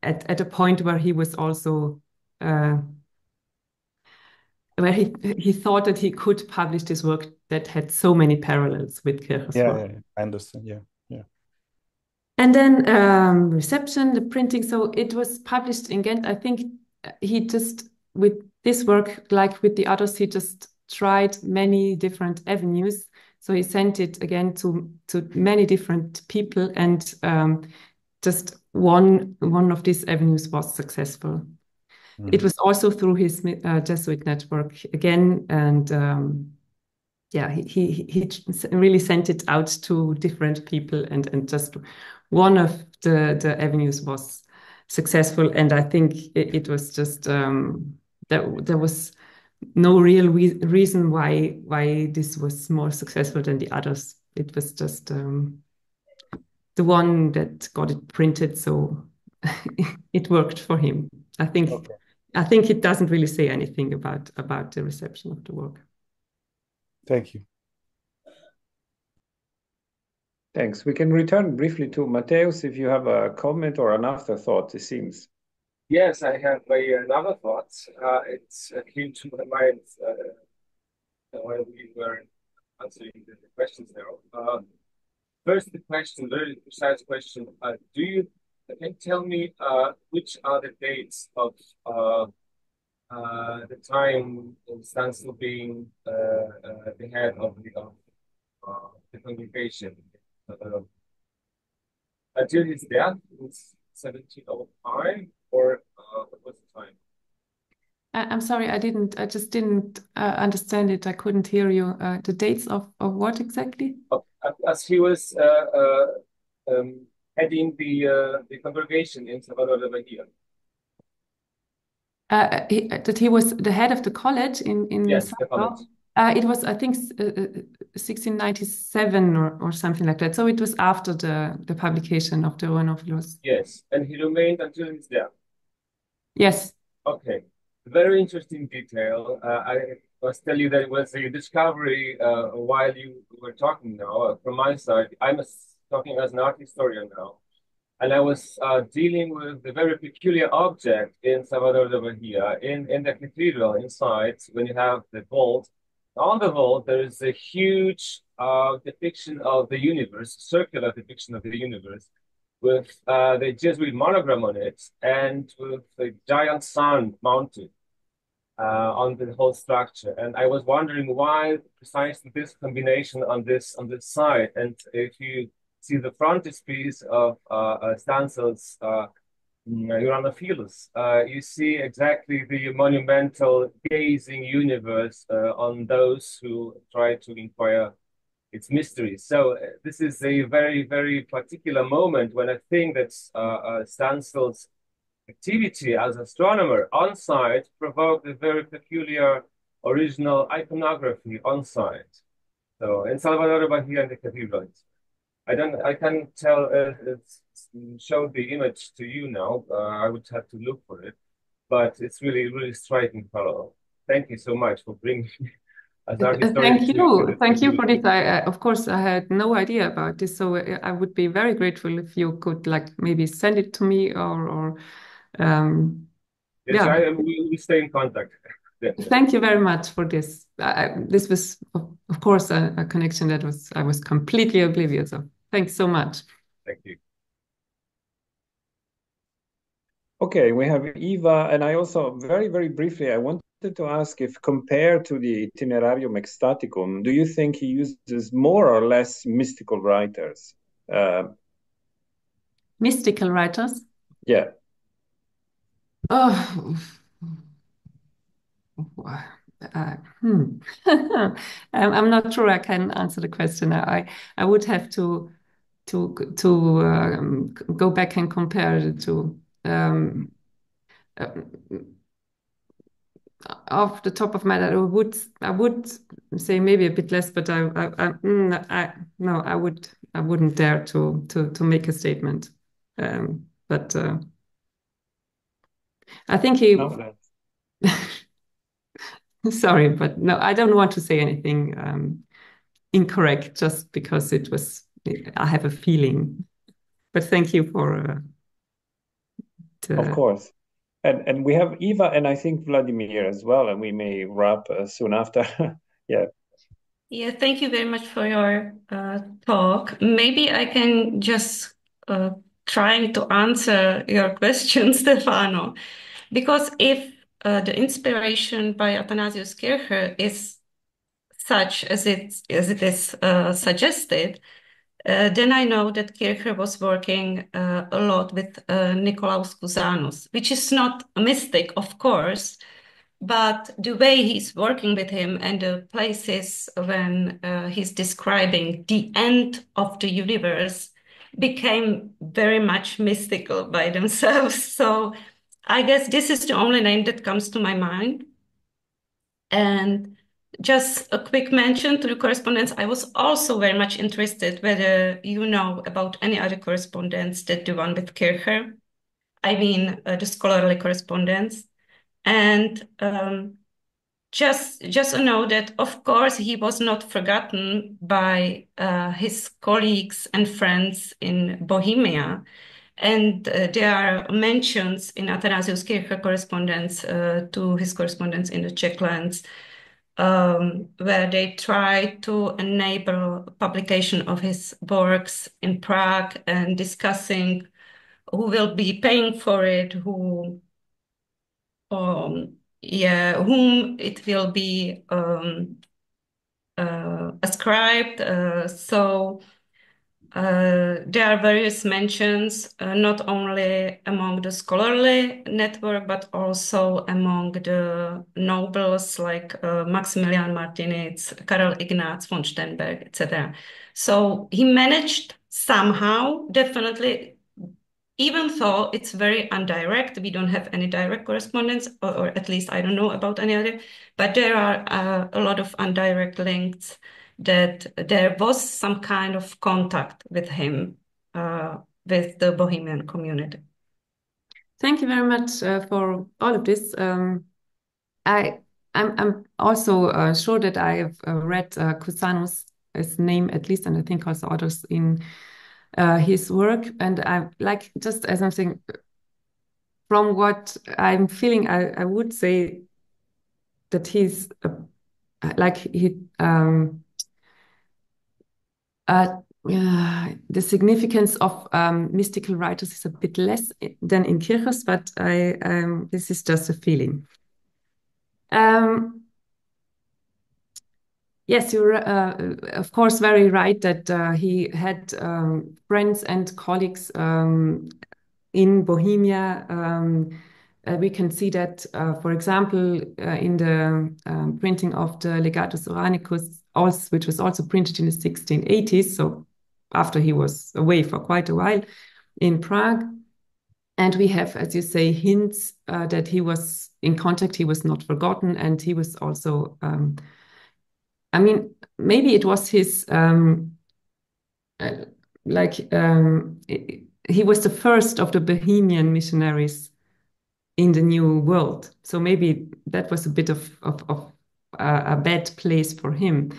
at a point where he was also, where he thought that he could publish this work that had so many parallels with Kircher's work. Yeah, I understand. Yeah. And then reception, the printing. So it was published in Ghent. I think he just, with this work, like with the others, he just tried many different avenues. So he sent it again to many different people, and just one of these avenues was successful. It was also through his Jesuit network again, and yeah, he really sent it out to different people, and just one of the avenues was successful, and I think it was just there was no real reason why this was more successful than the others. It was just the one that got it printed, so it worked for him. I think it doesn't really say anything about the reception of the work. Thank you. Thanks. We can return briefly to Matthäus if you have a comment or an afterthought, it seems. Yes, I have another thought. It's came to my mind while we were answering the questions now. First, the question, very precise question. Can you tell me which are the dates of the time in Stansel being the head of the congregation? until his death in 1705, or what was the time? I'm sorry, I just didn't understand it. I couldn't hear you. The dates of what exactly? As he was heading the congregation in Salvador de Bahia. That he was the head of the college in Yes, the Salvador. college. It was, I think, 1697 or something like that. So it was after the publication of the Uranophilus. Yes, and he remained until his death. Yes. Okay, very interesting detail. I must tell you that it was a discovery while you were talking now. From my side, I'm talking as an art historian now. And I was dealing with a very peculiar object in Salvador de Bahia, in the cathedral inside, when you have the vault. On the vault, there is a huge depiction of the universe, circular depiction of the universe, with the Jesuit monogram on it, and with a giant sun mounted on the whole structure. And I was wondering why precisely this combination on this side. And if you see the frontispiece of Stansel's Uranophilus, you see exactly the monumental gazing universe on those who try to inquire its mysteries. So this is a very, very particular moment when I think that Stansel's activity as astronomer on site provoked a very peculiar original iconography on site. So in Salvador Bahia and the cathedral. I can tell it's show the image to you now. I would have to look for it, but it's really, really striking parallel. Thank you so much for bringing me as art historian. Thank you for this. Of course, I had no idea about this, so I would be very grateful if you could maybe send it to me or yes, yeah. We stay in contact. Thank you very much for this. This was, of course, a connection that I was completely oblivious of. Thanks so much. Thank you. Okay, we have Eva, and I also very, very briefly, I wanted to ask if compared to the Itinerarium Extaticum, do you think he uses more or less mystical writers? Mystical writers? Yeah. Oh, I'm not sure I can answer the question. I would have to go back and compare the two. Off the top of my head, I would say maybe a bit less, but no, I wouldn't dare to make a statement. But I think he. No, Sorry, but no, I don't want to say anything incorrect just because I have a feeling. But thank you for. Of course. And we have Eva and I think Vladimír as well, and we may wrap soon after. Yeah. Yeah, thank you very much for your talk. Maybe I can just try to answer your question, Stefano, because if the inspiration by Athanasius Kircher is such as it is suggested, then I know that Kircher was working a lot with Nicolaus Cusanus, which is not a mystic, of course, but the way he's working with him and the places when he's describing the end of the universe became very much mystical by themselves. So I guess this is the only name that comes to my mind. And just a quick mention to the correspondence. I was also very much interested whether you know about any other correspondence than the one with Kircher. I mean, the scholarly correspondence. And just a note that, of course, he was not forgotten by his colleagues and friends in Bohemia. And there are mentions in Athanasius Kircher correspondence to his correspondence in the Czech lands, where they try to enable publication of his works in Prague and discussing who will be paying for it, whom it will be ascribed. So there are various mentions, not only among the scholarly network, but also among the nobles like Maximilian Martinitz, Karel Ignaz von Sternberg, etc. So he managed somehow, definitely, even though it's very indirect, we don't have any direct correspondence, or at least I don't know about any other, but there are a lot of indirect links that there was some kind of contact with him, with the Bohemian community. Thank you very much for all of this. I'm also sure that I have read Cusanus' name at least, and I think also others in his work. And I like, just as I'm saying, from what I'm feeling, I would say that he's like the significance of mystical writers is a bit less than in Kirchhoff's, but this is just a feeling. Yes, you're of course very right that he had friends and colleagues in Bohemia. We can see that, for example, in the printing of the Legatus Uranicus, which was also printed in the 1680s, so after he was away for quite a while in Prague. And we have, as you say, hints that he was in contact, he was not forgotten, and he was also, I mean, maybe it was his, he was the first of the Bohemian missionaries in the New World. So maybe that was a bit of a bad place for him.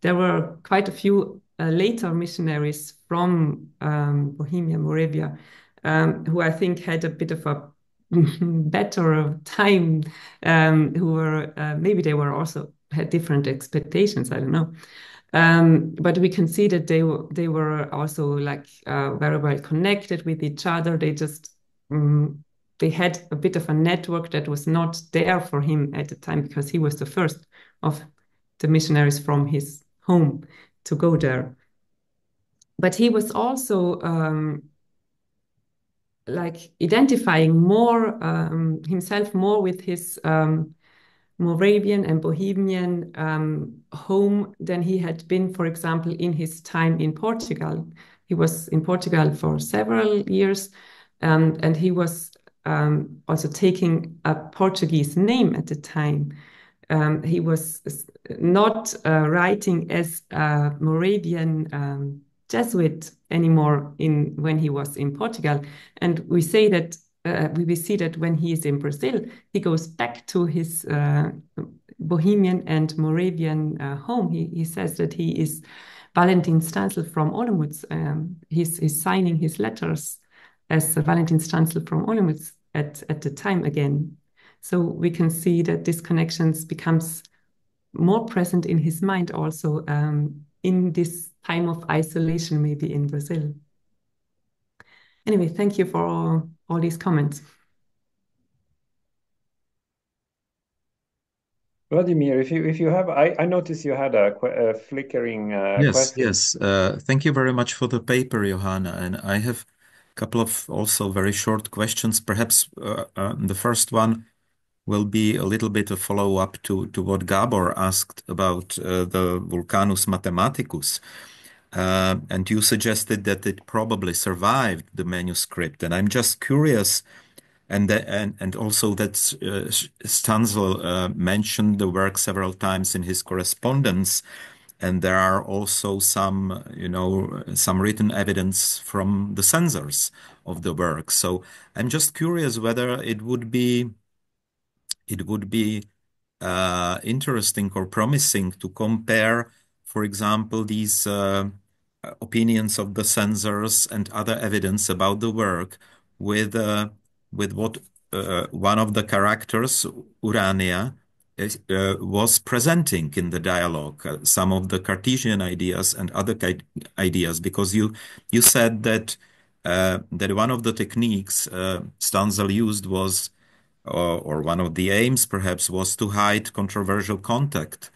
There were quite a few later missionaries from Bohemia, Moravia, who I think had a bit of a better time, who were, maybe they were also had different expectations, I don't know. But we can see that they were also like very well connected with each other. They just they had a bit of a network that was not there for him at the time, because he was the first of the missionaries from his home to go there. But he was also like identifying more himself more with his Moravian and Bohemian home than he had been, for example, in his time in Portugal. He was in Portugal for several years, and he was also taking a Portuguese name at the time. He was not writing as a Moravian Jesuit anymore when he was in Portugal. And we say that we see that when he is in Brazil, he goes back to his Bohemian and Moravian home. He says that he is Valentin Stansel from Olomouc. He's signing his letters as Valentin Stansel from Olomouc at the time again. So we can see that this connections becomes more present in his mind also in this time of isolation, maybe in Brazil. Anyway, thank you for all these comments. Vladimír, if you have, I noticed you had a flickering question. Yes. Thank you very much for the paper, Johanna. And I have a couple of also very short questions. Perhaps the first one will be a little bit a follow-up to what Gabor asked about the Vulcanus Mathematicus. And you suggested that it probably survived the manuscript. And I'm just curious, and also that Stansel mentioned the work several times in his correspondence. And there are also some written evidence from the censors of the work. So I'm just curious whether it would be interesting or promising to compare, for example, these opinions of the censors and other evidence about the work with what one of the characters, Urania, was presenting in the dialogue, some of the Cartesian ideas and other ideas, because you said that one of the techniques Stansel used was, or one of the aims perhaps, was to hide controversial content.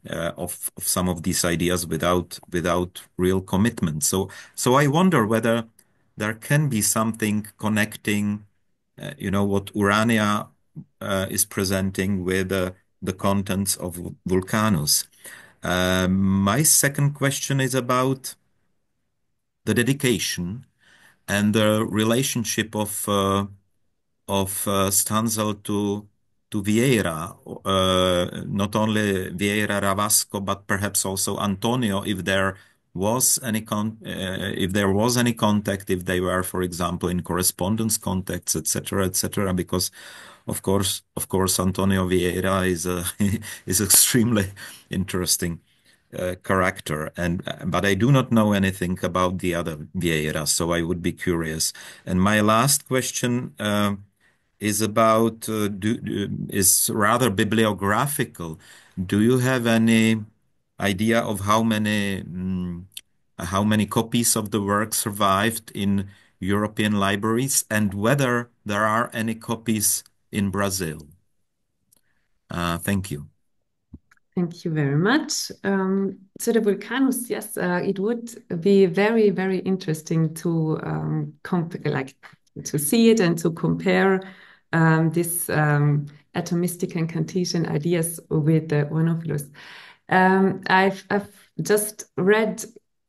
of some of these ideas without real commitment. So I wonder whether there can be something connecting, what Urania is presenting with the contents of Vulcanus. My second question is about the dedication and the relationship of Stansel to Vieira, not only Vieira Ravasco, but perhaps also Antonio, if there was any contact, if they were, for example, in correspondence contacts, etc., because of course, Antonio Vieira is is extremely interesting character, but I do not know anything about the other Vieira, so I would be curious. And my last question is about is rather bibliographical. Do you have any idea of how many copies of the work survived in European libraries, and whether there are any copies in Brazil? Thank you. Thank you very much. So the Vulcanus, yes, it would be very, very interesting to to see it and to compare this atomistic and Cartesian ideas with the Uranophilus. I've just read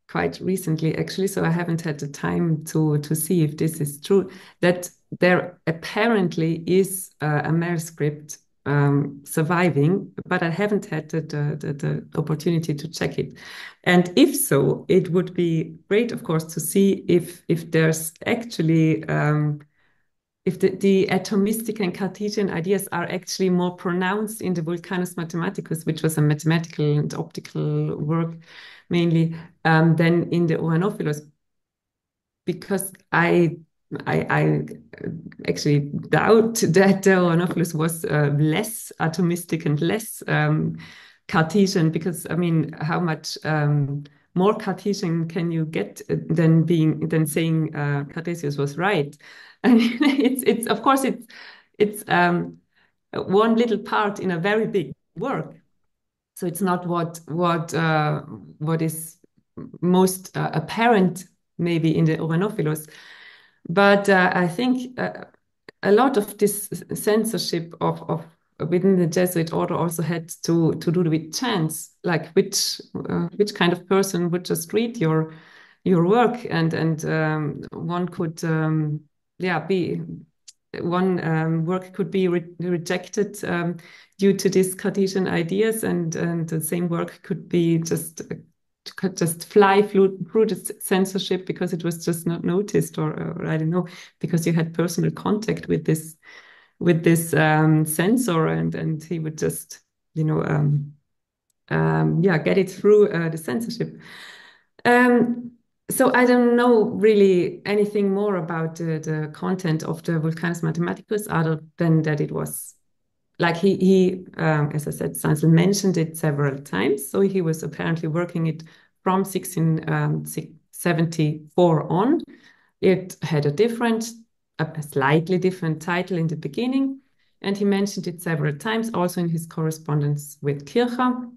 quite recently, actually, so I haven't had the time to see if this is true, that there apparently is a manuscript surviving, but I haven't had the opportunity to check it. And if so, it would be great, of course, to see if there's actually if the atomistic and Cartesian ideas are actually more pronounced in the Vulcanus Mathematicus, which was a mathematical and optical work mainly, than in the Uranophilus, because I actually doubt that the Uranophilus was less atomistic and less Cartesian, because I mean, how much more Cartesian can you get than saying Cartesius was right? I mean, it's of course it's one little part in a very big work, so it's not what is most apparent maybe in the Uranophilus. But I think a lot of this censorship of within the Jesuit order also had to do with chance, like which kind of person would just read your work, and one could be one work could be rejected due to these Cartesian ideas, and the same work could be just fly through the censorship because it was just not noticed, or I don't know, because you had personal contact with this censor, and he would just get it through the censorship. So I don't know really anything more about the content of the Vulcanus Mathematicus, other than that it was like he as I said, Stansel mentioned it several times. So he was apparently working it from 1674 on. It had a slightly different title in the beginning, and he mentioned it several times, also in his correspondence with Kircher.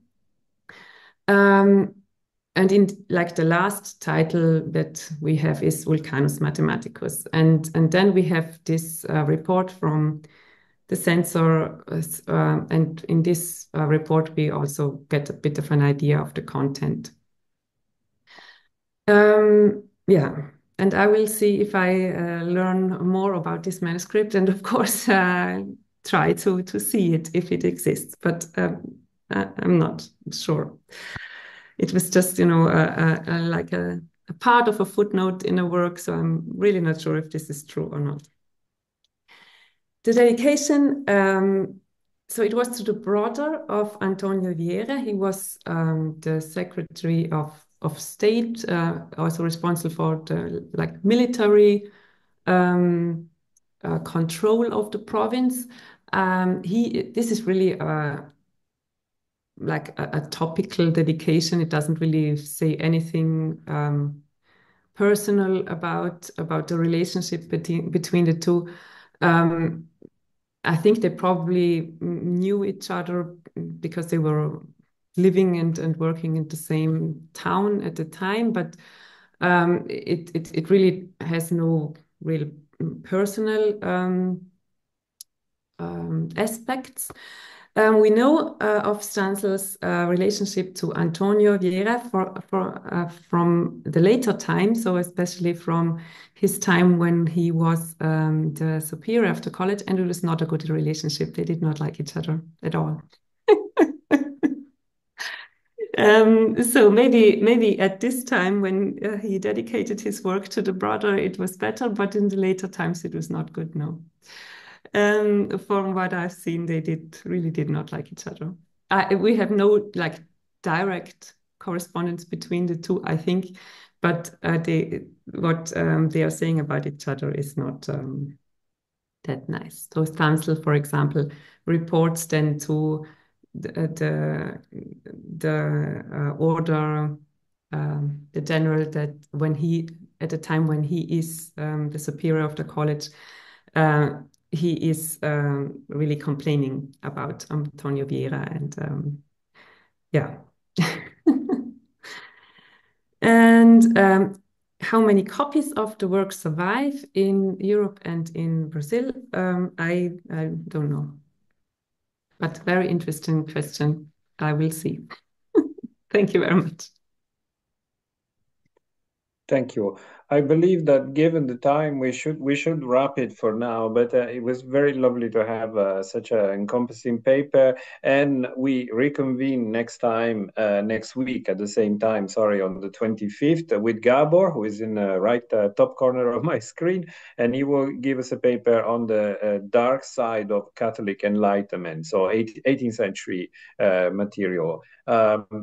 And in like the last title that we have is Vulcanus Mathematicus, and then we have this report from the censor, and in this report we also get a bit of an idea of the content. And I will see if I learn more about this manuscript, and of course try to see it if it exists, but I'm not sure. It was just, like a part of a footnote in a work, so I'm really not sure if this is true or not. The dedication, so it was to the brother of Antonio Vieira. He was the Secretary of State, also responsible for the military control of the province. This is really like a topical dedication. It doesn't really say anything personal about the relationship between the two. I think they probably knew each other because they were living and working in the same town at the time, but it really has no real personal aspects. We know of Stansel's relationship to Antonio Vieira from the later time, so especially from his time when he was the superior of the college, and it was not a good relationship. They did not like each other at all. So maybe at this time when he dedicated his work to the brother, it was better, but in the later times it was not good, no. From what I've seen, they really did not like each other. We have no like direct correspondence between the two, I think, but what they are saying about each other is not that nice. So Stansel, for example, reports then to the order, the general, that at the time when he is the superior of the college, he is really complaining about Antonio Vieira, and yeah. And how many copies of the work survive in Europe and in Brazil? I don't know. But very interesting question. I will see. Thank you very much. Thank you. I believe that given the time, we should wrap it for now. But it was very lovely to have such an encompassing paper, and we reconvene next week at the same time. Sorry, on the 25th with Gabor, who is in the right top corner of my screen, and he will give us a paper on the dark side of Catholic Enlightenment, so 18th century material.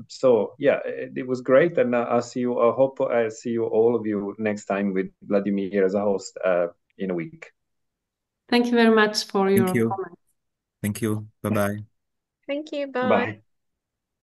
So yeah, it was great, and I'll see you. I hope I'll see you, all of you, next time with Vladimír as a host in a week. Thank you very much for your comments. Thank you. Bye-bye. Thank you. Bye. Bye.